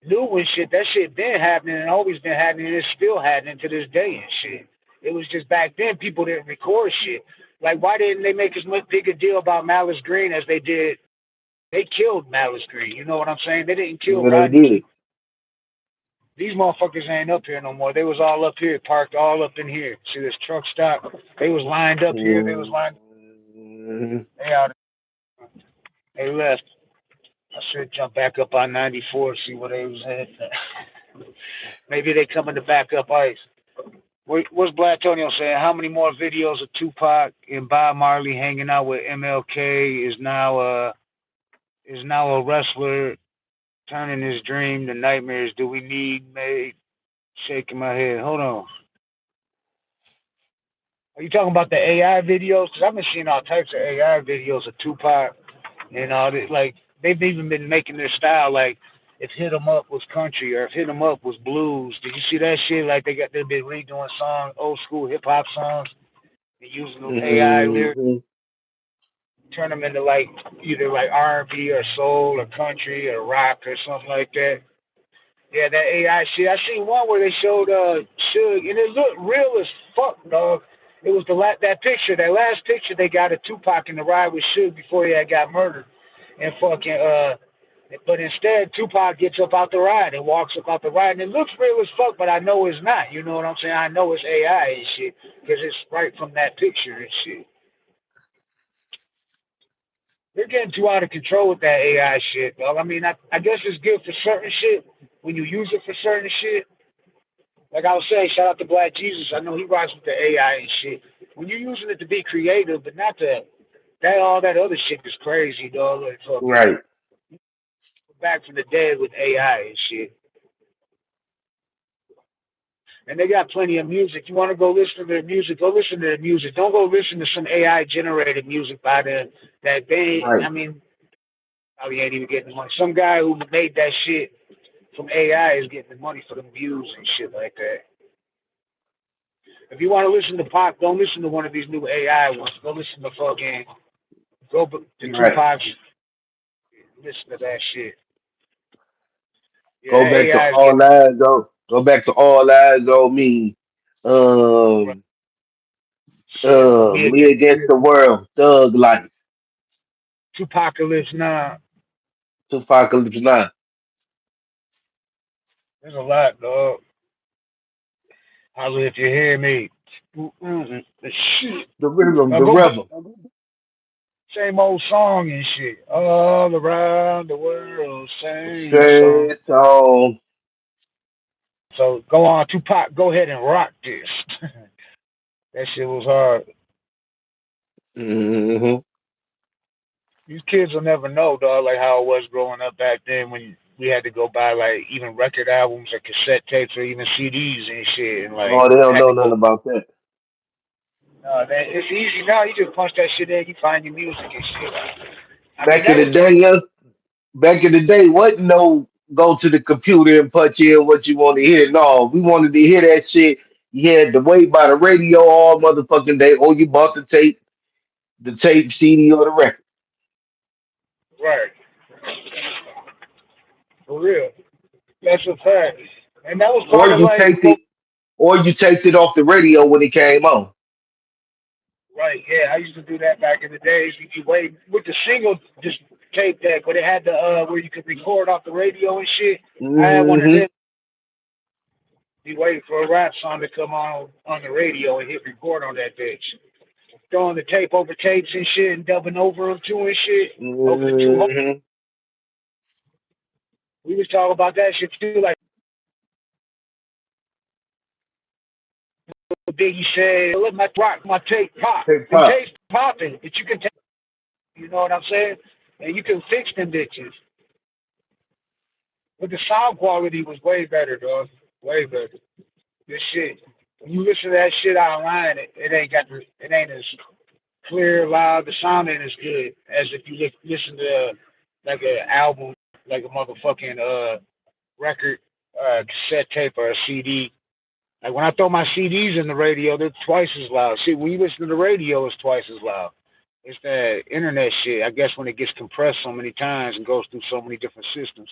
new and shit. That shit been happening and always been happening. And it's still happening to this day and shit. It was just back then people didn't record shit. Like why didn't they make as much big a deal about Malice Green as they did? They killed Malice Green. You know what I'm saying? They didn't kill Yeah, they Rodney King. did. These motherfuckers ain't up here no more. They was all up here, parked all up in here. See this truck stop? They was lined up here. They was lined. Mhm. They out. They left. I should jump back up on 94 and see where they was at. Maybe they coming to back up ice. What's Black Antonio saying? How many more videos of Tupac and Bob Marley hanging out with MLK is now a wrestler turning his dream to nightmares? Do we need made? Shaking my head. Hold on. Are you talking about the AI videos? Because I've been seeing all types of AI videos of Tupac and all this. Like they've even been making their style like if Hit 'Em Up was country or if Hit 'Em Up was blues. Did you see that shit? Like they've been redoing songs, old school hip hop songs, and using those AI lyrics. Mhm. turn them into like either like R&B or soul or country or rock or something like that. Yeah, that AI shit. I seen one where they showed Suge, and it looked real as fuck, dog. It was that picture, that last picture they got of Tupac in the ride with Suge before he had got murdered, and fucking but instead Tupac gets up out the ride and walks up out the ride, and it looks real as fuck, but I know it's not. You know what I'm saying? I know it's AI and shit because it's right from that picture and shit. They're getting too out of control with that AI shit, dog. I mean, I guess it's good for certain shit when you use it for certain shit. Like I was saying, shout out to Black Jesus. I know he rocks with the AI and shit. When you're using it to be creative, but not to that all that other shit is crazy, dog. Like fucking Right. back from the dead with AI and shit. And they got plenty of music. You want to go listen to their music? Go listen to their music. Don't go listen to some AI generated music by them that they. Right. I mean, probably ain't even getting money. Some guy who made that shit from AI is getting the money for them views and shit like that. If you want to listen to pop, don't listen to one of these new AI ones. Go listen to fucking to Right. Tupac. Listen to that shit. Yeah, Go that back to AI is all getting eyes on. Go back to all eyes on me. right. Um. Shit. Me Me against against the world. Thug life. Tupacalypse now. Apocalypse Now. There's a lot, dog. Holla if you hear me. Mm-mm. The shit. The rhythm. Now The go back. rhythm. Same old song and shit. All around the world, same song. Say song. So go on, Tupac. Go ahead and rock this. That shit was hard. Hmm. These kids will never know, dog, like how it was growing up back then when we had to go buy like even record albums or cassette tapes or even CDs and shit, and like Oh, they don't had know to nothing go. about that. It's easy now. You just punch that shit in, you find your music and shit. I mean, Back in that the was day, yeah. Back in the day, wasn't no go to the computer and punch in what you want to hear. No, we wanted to hear that shit. You had to wait by the radio all motherfucking day, or you bought the tape, CD, or the record, right for real. That's a fact, and that was or part of you like taped it, or you taped it off the radio when it came on. right. Yeah, I used to do that back in the days. You wait with the single just tape deck, but it had the where you could record off the radio and shit. I had one of Hmm. them. You wait for a rap song to come on the radio and hit record on that bitch. Throwing the tape over tapes and shit and dubbing over them too and shit. Over the two. Hmm. We was talking about that shit too. Like Biggie said, let my rock, my tape pop. Hip Them hop. tapes popping, but you can take, you know what I'm saying? And you can fix them bitches. But the sound quality was way better, dog. Way better. This shit. When you listen to that shit online, it ain't got the, it ain't as clear, loud. The sound ain't as good as if you listen to like an album, like a motherfucking record, cassette tape, or a CD. Like when I throw my CDs in the radio, they're twice as loud. See, when you listen to the radio, it's twice as loud. It's that internet shit. I guess when it gets compressed so many times and goes through so many different systems.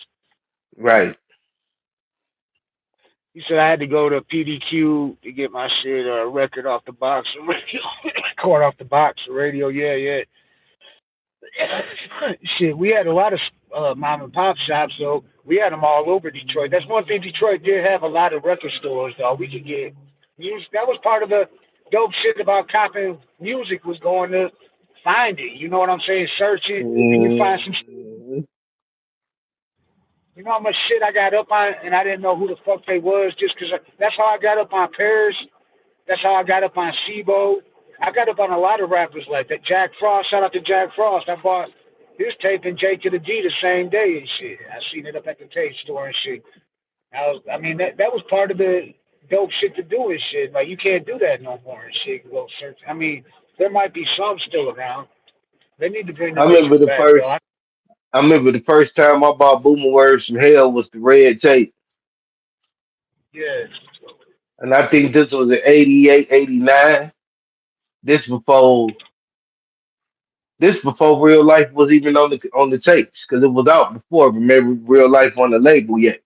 Right. He said I had to go to PDQ to get my shit record off the box, radio, record off the box, radio. Yeah, yeah. Shit, we had a lot of mom and pop shops, so we had them all over Detroit. That's one thing Detroit did have a lot of record stores, though. We could get music. That was part of the dope shit about copying music was going to find it. You know what I'm saying? Search it, and you find some. Hmm. You know how much shit I got up on, and I didn't know who the fuck they was, just because that's how I got up on Paris. That's how I got up on Sibo. I got up on a lot of rappers like that. Jack Frost, shout out to Jack Frost. I bought his tape and J to the D the same day and shit. I seen it up at the tape store and shit. I mean, that was part of the dope shit to do and shit. Like, you can't do that no more and shit. You go search. I mean, there might be some still around. They need to bring I them remember bitches the back, though. first. I remember the first time I bought Boomer Words from Hell was the red tape. Yeah. And I think this was in 88, 89. This before This before real life was even on the tapes because it was out before. Remember, real life on the label yet.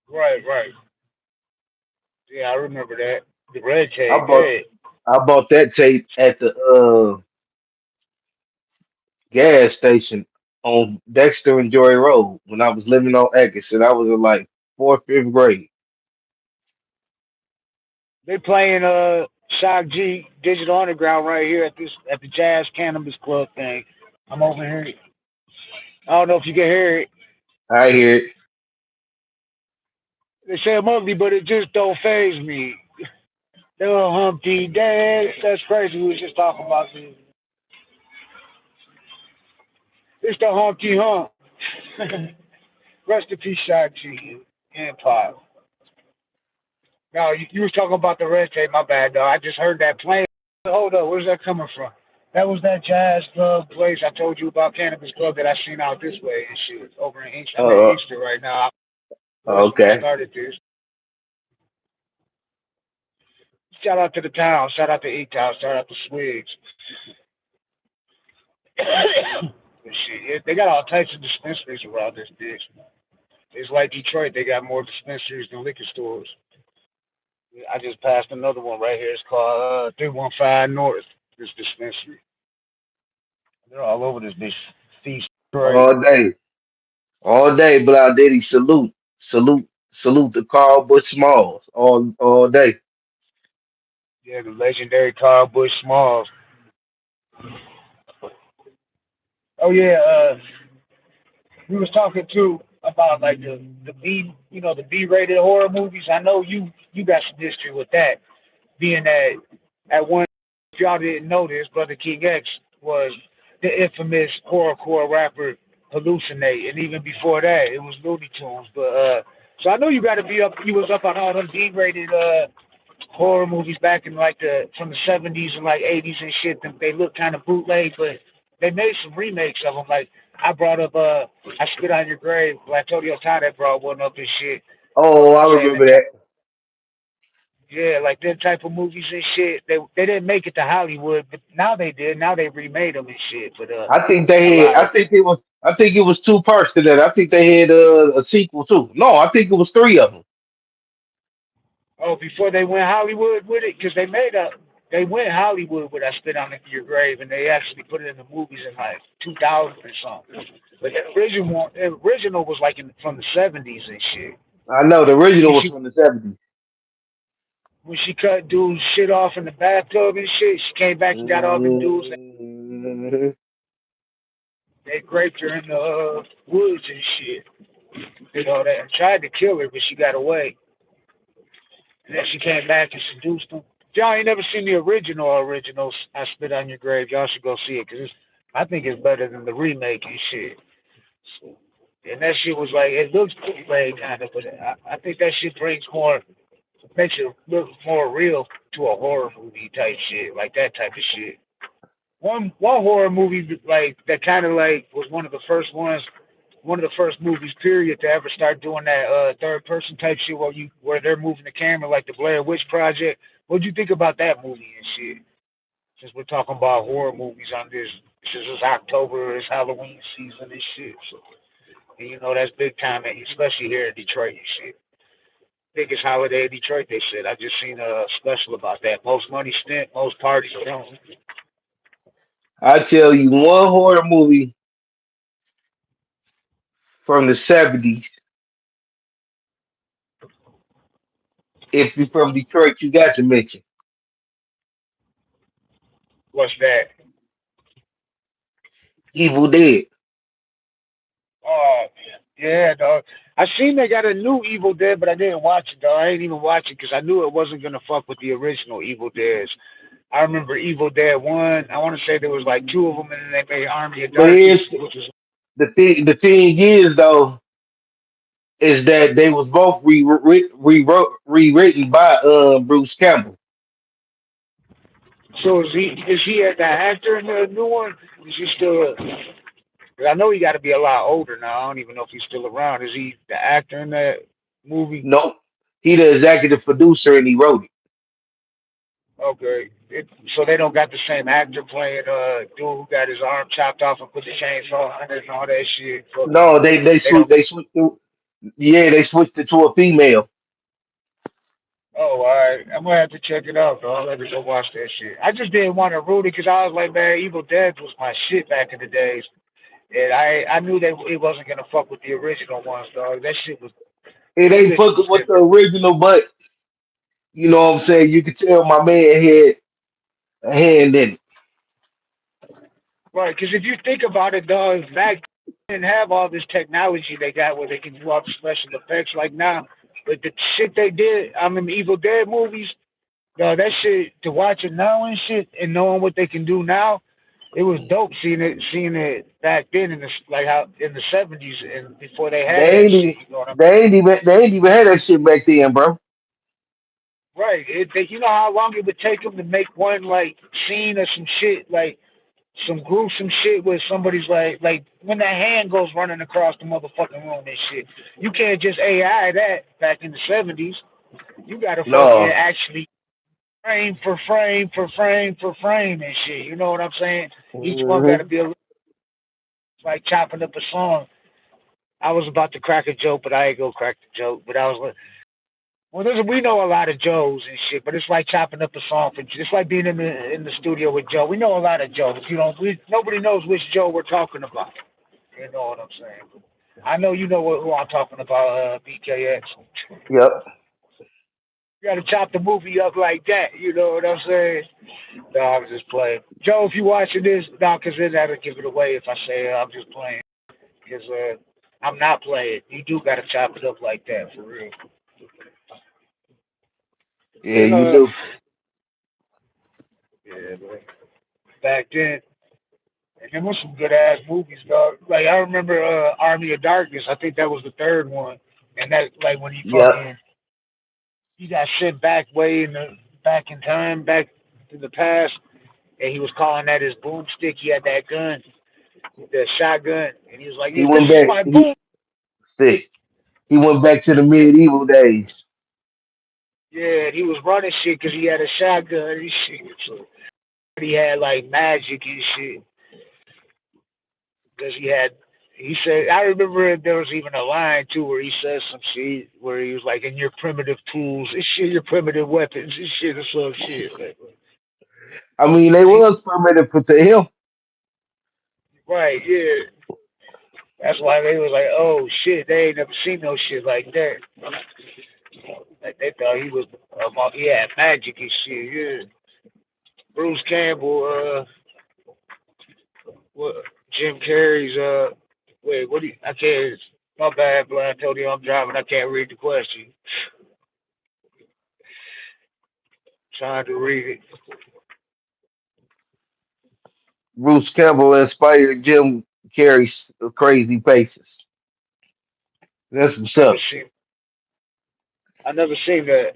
Right, right. Yeah, I remember that. The red I tape, bought yeah. I bought that tape at the gas station on Dexter and Joy Road when I was living on Atkinson. I was in like fourth, fifth grade. They playing Shock G Digital Underground right here at the Jazz Cannabis Club thing. I'm over here. I don't know if you can hear it. I hear it. They say I'm ugly, but it just don't phase me. Little Humpty Dance. That's crazy. We was just talking about this. It's the Humpty Hump. Rest in peace, Shock G and Pop. No, you was talking about the red tape. My bad, though. I just heard that playing. Hold up, where's that coming from? That was that jazz club place I told you about, Cannabis Club, that I seen out this way and shit. Over in Inkster. I'm in Uh, Inkster right now. Where they okay. started this. Shout out to the town. Shout out to E Town. Shout out to Swigs. Shit, yeah, they got all types of dispensaries around this bitch. It's like Detroit. They got more dispensaries than liquor stores. I just passed another one right here. It's called 315 North. This dispensary. They're all over this bitch. Feast Detroit. All day. All day, Blah Diddy. Salute. Salute. Salute the Carl Bush Smalls. All day. Yeah, the legendary Carl Bush Smalls. Oh yeah, we was talking too about like the B, the B-rated horror movies. I know you got some history with that, being that at one, if y'all didn't know this, Brother King X was the infamous horrorcore rapper Hallucinate, and even before that, it was Looney Tunes. But so I know you got to be up. You was up on all them B-rated horror movies back in like from the '70s and like '80s and shit. They look kind of bootleg, but they made some remakes of them. Like I brought up, I Spit on Your Grave. Like I told you, Ty that brought one up and shit. You know Oh, what I'm I saying? remember that. Yeah, like them type of movies and shit. They didn't make it to Hollywood, but now they did. Now they remade them and shit. But I think a they had. lot I of think it was. I think it was two parts to that. I think they had a sequel too. No, I think it was three of them. before they went Hollywood with it, because they went Hollywood with I Spit on Your Grave, and they actually put it in the movies in like 2000 or something. But the original was like from the '70s and shit. I know the original When was she from the 70s. when she cut dude's shit off in the bathtub and shit, she came back and got all the dudes. Mhm. They raped her in the woods and shit. Did all that and tried to kill her, but she got away. And then she came back and seduced them. Y'all ain't never seen the original I Spit on Your Grave. Y'all should go see it because I think it's better than the remake and shit. So, and that shit was like, it looks bootleg kind of, but I think that shit makes it look more real to a horror movie type shit, like that type of shit. One horror movie like that kind of like was one of the first movies period to ever start doing that third person type shit where they're moving the camera like the Blair Witch Project. What'd you think about that movie and shit? Since we're talking about horror movies on this, since it's October, it's Halloween season and shit. So and that's big time, especially here in Detroit and shit. Biggest holiday in Detroit, they said. I just seen a special about that. Most money spent, most parties thrown. I tell you, one horror movie from the 70s. If you're from Detroit, you got to mention What's that? Evil Dead. Oh, yeah, dog. I seen they got a new Evil Dead, but I didn't watch it, dog. I ain't even watch it because I knew it wasn't gonna fuck with the original Evil Deads. I remember Evil Dead One. I want to say there was like two of them, and then they made Army of But Darkness, here's which was the thing. The thing is though, is that they was both rewritten by Bruce Campbell. so. Is he the actor in the new one? Is he still? 'Cause I know he got to be a lot older now. I don't even know if he's still around. Is he the actor in that movie? Nope. He the executive producer and he wrote it. Okay. it, so they don't got the same actor playing dude who got his arm chopped off and put the chainsaw on it and all that shit. Fucking, No, they they switch don't. they switched to yeah, they switched it to a female. Oh, all right. I'm gonna have to check it out, though. I'll let me go watch that shit. I just didn't want to root it because I was like, man, Evil Dead was my shit back in the days, and I knew that it wasn't gonna fuck with the original ones, dog. That shit was It that ain't good shit fucking was with the different. original, but you know what I'm saying. You could tell my man had a hand in it. Right, because if you think about it, dog, back then didn't have all this technology they got where they can do all the special effects like now. But the shit they did, I mean, Evil Dead movies, dog, that shit to watch it now and shit, and knowing what they can do now, it was dope seeing it back then in the like how in the '70s and before they had They that ain't even shit. You know what I mean? they ain't even had that shit back then, bro. Right. You know how long it would take them to make one like scene or some shit like some gruesome shit where somebody's like when that hand goes running across the motherfucking room and shit. You can't just AI that back in the '70s. You gotta fucking No. actually frame for frame for frame for frame and shit. You know what I'm saying? Each one gotta Hmm. be like chopping up a song. I was about to crack a joke, but I ain't gonna crack the joke. But I was like, well, we know a lot of Joes and shit, but it's like chopping up a song for. It's like being in the studio with Joe. We know a lot of Joes. You know, nobody knows which Joe we're talking about. You know what I'm saying? I know you know who I'm talking about, BKX. Yep. You gotta chop the movie up like that. You know what I'm saying? No, I'm just playing. Joe, if you watching this, no, because then that'll give it away if I say I'm just playing. Because I'm not playing. You do gotta chop it up like that for real. Yeah, Then you do. yeah, man. Back then, and there was some good ass movies, dog. Like I remember Army of Darkness. I think that was the third one, and that like when Yep. he got sent back way in the back in time, back to the past, and he was calling that his boomstick. He had that gun, the shotgun, and he was like, He "Yeah, this went is back. my He boom." sick. He went back to the Yeah, medieval days. yeah, and he was running shit because he had a shotgun and shit. So he had like magic and shit because he had. He said, I remember there was even a line too where he says some shit where he was like, "In your primitive tools, and shit, your primitive weapons, and shit, or some shit." Like, I mean, they he, was primitive to him. right, yeah. That's why they was like, "Oh shit, they ain't never seen no shit like that." Like they thought he was, he had magic and shit. Yeah, Bruce Campbell, what Jim Carrey's, wait, what do you? I can't. My bad, but I told you I'm driving. I can't read the question. Trying to read it. Bruce Campbell inspired Jim Carrey's crazy faces. That's what's Never up. seen. I never seen that.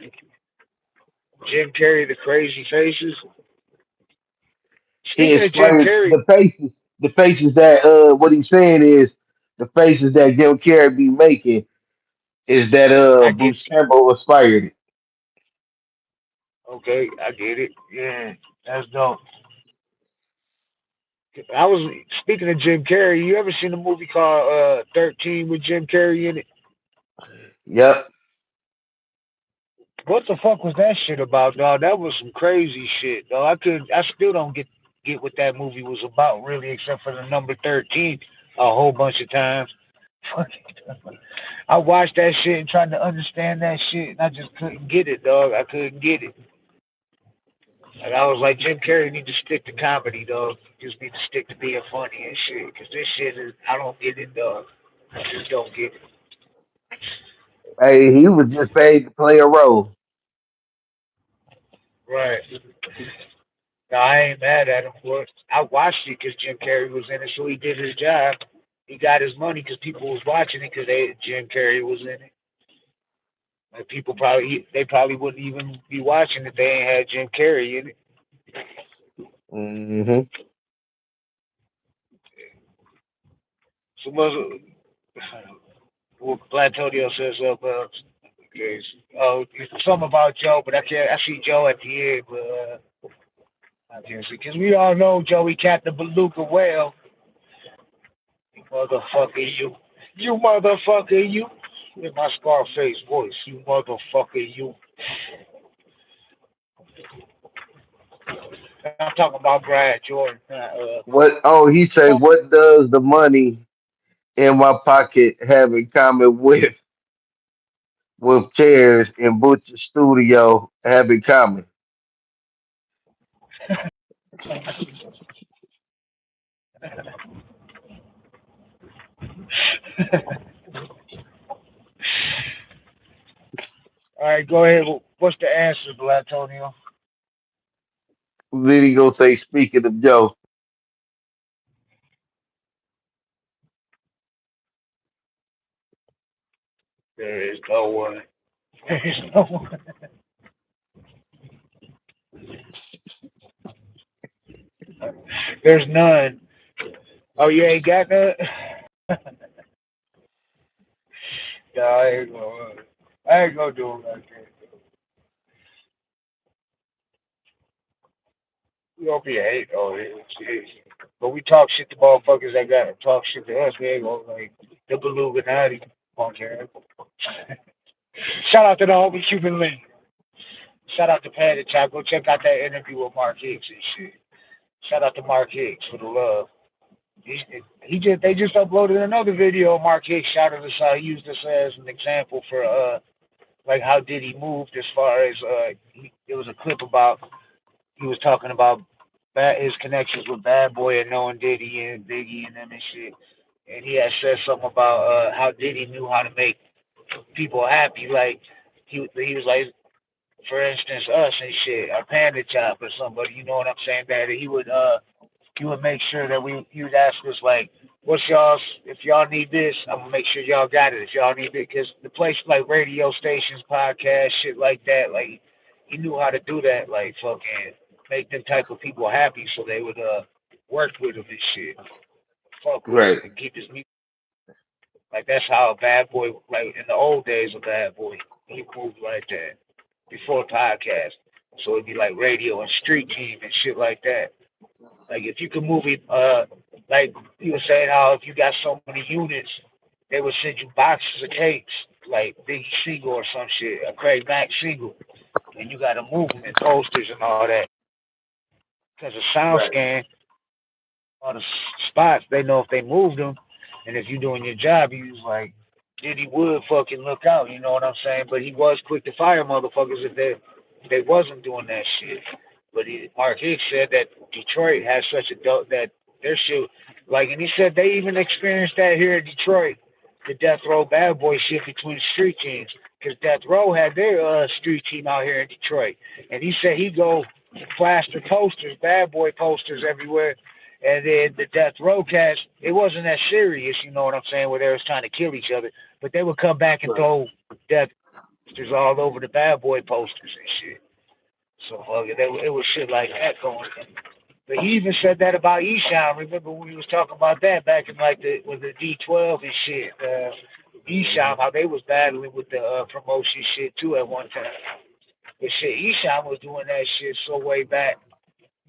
Jim Carrey, the crazy faces. He Speaking of Jim inspired Carrey, the faces that what he's saying is the faces that Jim Carrey be making is that I get. Bruce Campbell inspired it. Okay, I get it. Yeah, that's dope. I was speaking of Jim Carrey. You ever seen a movie called 13 with Jim Carrey in it? Yep. What the fuck was that shit about, dog? That was some crazy shit, dog. I still don't get what that movie was about, really, except for the number 13 a whole bunch of times. I watched that shit and tried to understand that shit, and I just couldn't get it, dog. I couldn't get it. And I was like, Jim Carrey need to stick to comedy, dog. Just need to stick to being funny and shit. Because this shit is, I don't get it, dog. I just don't get it. Hey, he was just paid to play a role. Right. No, I ain't mad at him for it. I watched it because Jim Carrey was in it, so he did his job. He got his money because people was watching it because Jim Carrey was in it. Like people they probably wouldn't even be watching if they ain't had Jim Carrey in it. Hmm. So was well, Platonio says about okay, oh, it's something about Joe, but I can't. I see Joe at the end, but Because we all know Joey Cat the Beluga Whale. You motherfucker, you. You motherfucker, you. With my Scarface voice. You motherfucker, you. I'm talking about Brad Jordan. What? Oh, he say, what does the money in my pocket have in common with chairs in Butcher Studio have in common? All right, go ahead. What's the answer, Blatonio? Then he gonna say, speaking of Joe, There is no one. There is no one. There's none. Oh, you ain't got none? Yeah, I ain't gonna do it like that. We don't be hate on it. But we talk shit to motherfuckers that got to talk shit to us. We ain't gonna like the Illuminati. Punk ass. Shout out to the homie Cuban Link. Shout out to Patty Chop. Go check out that interview with Mark Hicks and shit. Shout out to Mark Hicks for the love. They just uploaded another video of Mark Hicks shouted us out. He used us as an example for like how Diddy moved as far as it was a clip about he was talking about his connections with Bad Boy and knowing Diddy and Biggie and them and shit. And he had said something about how Diddy knew how to make people happy. Like he was like, for instance, us and shit, a Panda Chop or somebody. You know what I'm saying? That he would make sure that he would ask us like, what's y'all's, if y'all need this, I'm gonna make sure y'all got it. If y'all need it, because the place like radio stations, podcasts, shit like that, like he knew how to do that, like fucking make them type of people happy, so they would work with him and shit, fuck with him right, and keep his music. Like that's how a Bad Boy, like in the old days of Bad Boy, he moved like that before podcast. So it'd be like radio and street team and shit like that. Like if you could move it, like you were saying how if you got so many units, they would send you boxes of tapes, like Biggie single or some shit, a Craig Mack single, and you got to move them in posters and all that. Because a sound right, scan on the spots, they know if they moved them, and if you're doing your job, you was like, Diddy would fucking look out, you know what I'm saying? But he was quick to fire motherfuckers if they wasn't doing that shit. But Mark Hicks said that Detroit has such a dope that their shit, like, and he said they even experienced that here in Detroit, the Death Row Bad Boy shit between street teams, because Death Row had their street team out here in Detroit, and he said he'd go plaster posters, Bad Boy posters everywhere. And then the Death Row cast, it wasn't that serious, you know what I'm saying, where they was trying to kill each other. But they would come back and right, throw death posters all over the Bad Boy posters and shit. So it was shit like that going. But he even said that about Esham. Remember when we was talking about that back in like the D12 and shit. Esham, how they was battling with the promotion shit too at one time. But shit, Esham was doing that shit so way back.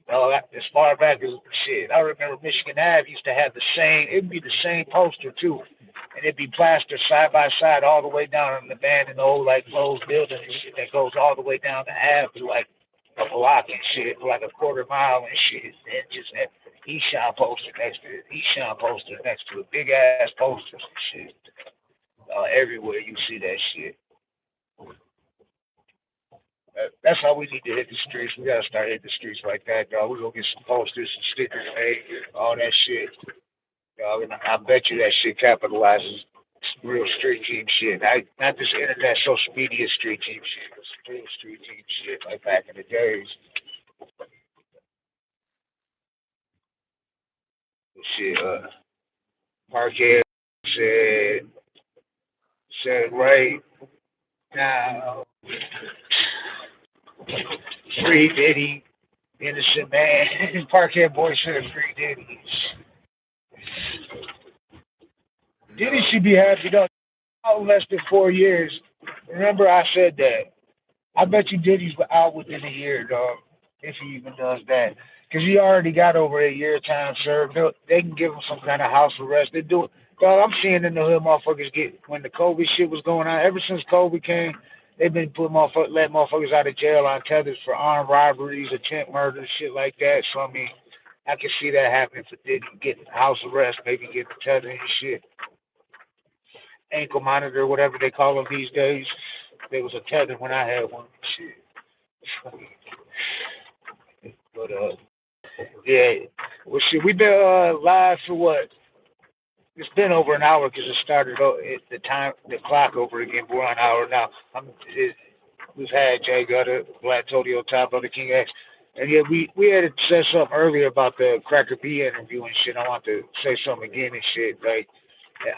As far back as shit, I remember Michigan Ave used to have the same. It'd be the same poster too, and it'd be plastered side by side all the way down in the band in the old like closed building and shit that goes all the way down the Ave to like a block and shit, for like a quarter mile and shit. And just had Esham poster next to it, Esham poster next to it, big ass posters and shit. Everywhere you see that shit. That's how we need to hit the streets. We gotta start hitting the streets like that, dog. We gonna get some posters, some stickers made, all that shit, dog. And I bet you that shit capitalizes real street team shit. Not this internet, social media street team shit, but some real street team shit like back in the days. Shit, Marquez said said right now, free Diddy, innocent man. Parkhead boy said free Diddy. Diddy should be happy though. Out less than 4 years. Remember I said that. I bet you Diddy's out within a year, dog. if he even does that. Because he already got over a year time served. They can give him some kind of house arrest. They do it. Dog, I'm seeing in the hood motherfuckers get, when the COVID shit was going on, ever since COVID came, they've been letting motherfuckers out of jail on tethers for armed robberies, attempt murders, shit like that. So, I mean, I can see that happening for Diddy, getting house arrest, maybe getting tethered and shit. Ankle monitor, whatever they call them these days. There was a tether when I had one. Shit. But yeah. Well, shit, we've been live for what? It's been over an hour because it started the time, the clock over again. We're on an hour now. We've had Jay Gutter, Black Todio, Top Brother King X, and yeah, we had said something earlier about the Cracker B interview and shit. I want to say something again and shit. Like,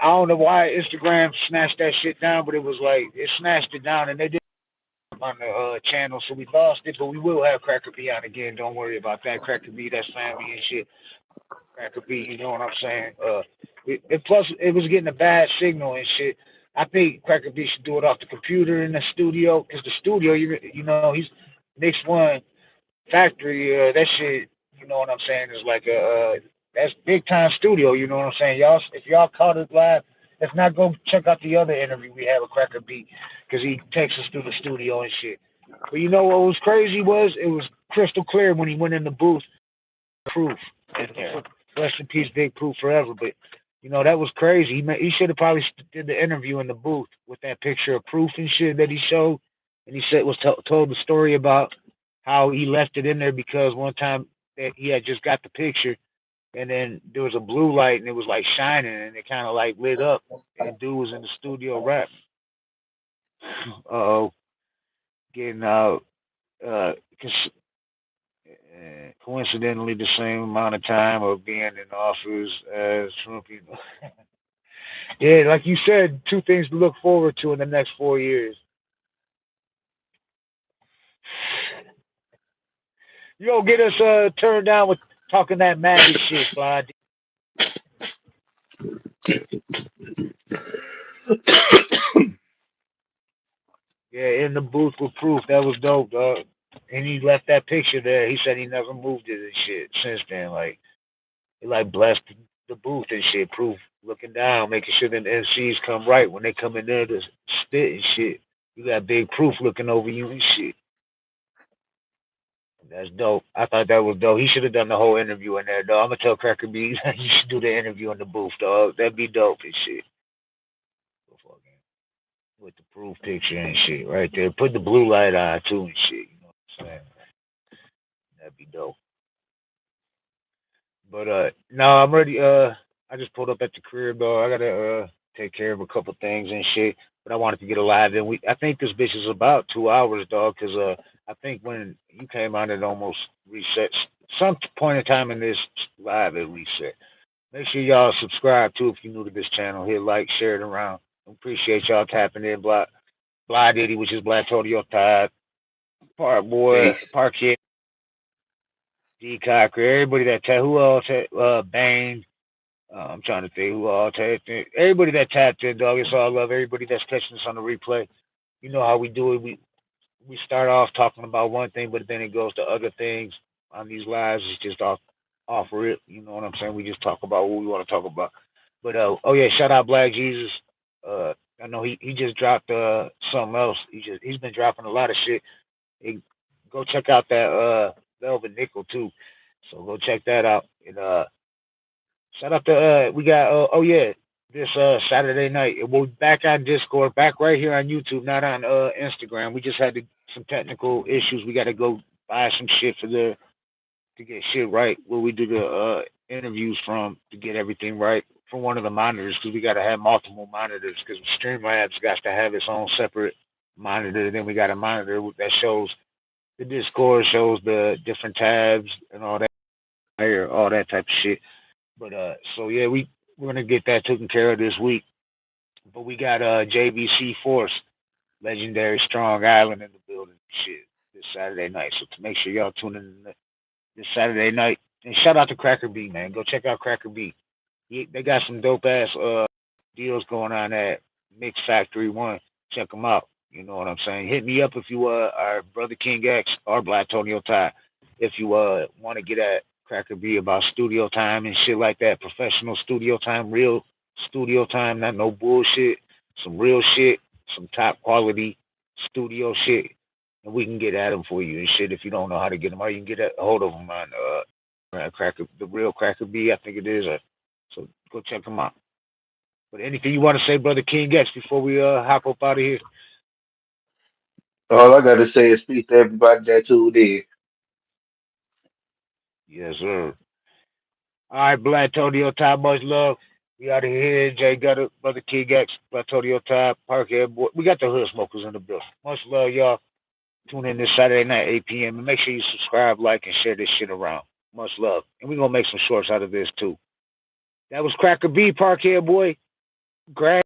I don't know why Instagram snatched that shit down, but it was like it snatched it down, and they did it on the channel, so we lost it. But we will have Cracker B on again. Don't worry about that. Cracker B, that's family and shit. Cracker B, you know what I'm saying? Plus it was getting a bad signal and shit. I think Cracker B should do it off the computer in the studio, because the studio, you know, he's Nick's one factory. That shit, you know what I'm saying, is like that's big time studio. You know what I'm saying, y'all? If y'all caught it live, if not, go check out the other interview we have with Cracker B, because he takes us through the studio and shit. But you know what was crazy was it was crystal clear when he went in the booth. Proof. And rest in peace, Big Proof forever. But you know that was crazy. He should have probably did the interview in the booth with that picture of Proof and shit that he showed, and he said told the story about how he left it in there because one time that he had just got the picture, and then there was a blue light and it was like shining and it kind of like lit up, and dude was in the studio rap. Oh, getting out. Uh, coincidentally the same amount of time of being in office as Trump. You know. Yeah, like you said, two things to look forward to in the next 4 years. You gonna get us turned down with talking that MAGA shit, Fly. Yeah, in the booth with Proof. That was dope, dog. And he left that picture there. He said he never moved it and shit since then. Like he like blessed the booth and shit. Proof looking down, making sure the MCs come right when they come in there to spit and shit. You got Big Proof looking over you and shit. That's dope. I thought that was dope. He should have done the whole interview in there, dog. I'm gonna tell Cracker B you should do the interview in the booth, dog. That'd be dope and shit. With the Proof picture and shit right there. Put the blue light on too and shit. You know what I'm saying? That'd be dope. But no, I'm ready. I just pulled up at the crib, dog. I gotta take care of a couple things and shit. But I wanted to get a live in. I think this bitch is about 2 hours, dog. Cause I think when you came on, it almost resets. Some point in time in this live, it reset. Make sure y'all subscribe too if you're new to this channel. Hit like, share it around. Appreciate y'all tapping in. Blah Diddy, which is Black Todio Tide, Park Boy, Peace. Park Kid, D Cocker, everybody that who else Bane. I'm trying to think who all tapped in. Everybody that tapped in, dog. It's all love. Everybody that's catching us on the replay. You know how we do it. We start off talking about one thing, but then it goes to other things on these lives. It's just off rip. You know what I'm saying? We just talk about what we want to talk about. But oh yeah, shout out Black Jesus. Uh, I know he just dropped something else. He's been dropping a lot of shit. Hey, go check out that Velvet Nickel too. So go check that out. And shout out to we got oh yeah, this Saturday night. We'll be back on Discord, back right here on YouTube, not on Instagram. We just had some technical issues. We got to go buy some shit for the to get shit right where we do the interviews from to get everything right from one of the monitors because we got to have multiple monitors because Streamlabs got to have its own separate monitor. Then we got a monitor that shows the Discord, shows the different tabs and all that, all that type of shit. But so yeah, we're gonna get that taken care of this week. But we got JVC Force, legendary Strong Island in the building, shit, this Saturday night. So to make sure y'all tune in this Saturday night. And shout out to Cracker B, man. Go check out Cracker B. They got some dope ass deals going on at Mix Factory One. Check them out. You know what I'm saying? Hit me up if you are Brother King X or Black Tonio Ty. if you want to get at Cracker B about studio time and shit like that, professional studio time, real studio time, not no bullshit, some real shit, some top quality studio shit, and we can get at them for you and shit. If you don't know how to get them, or you can get a hold of them on Cracker, the real Cracker B, I think it is. So go check them out. But anything you want to say, brother King X, before we hop up out of here? All I gotta say is peace to everybody that tuned in. Yes, sir. All right, Black Tonio Ty, much love. We out of here. Jay Gutter, Brother King X, Black Tonio Ty, Parkhead Boy. We got the Hood Smokers in the building. Much love, y'all. Tune in this Saturday night, 8 p.m. And make sure you subscribe, like, and share this shit around. Much love. And we're going to make some shorts out of this, too. That was Cracker B, Parkhead Boy. Grab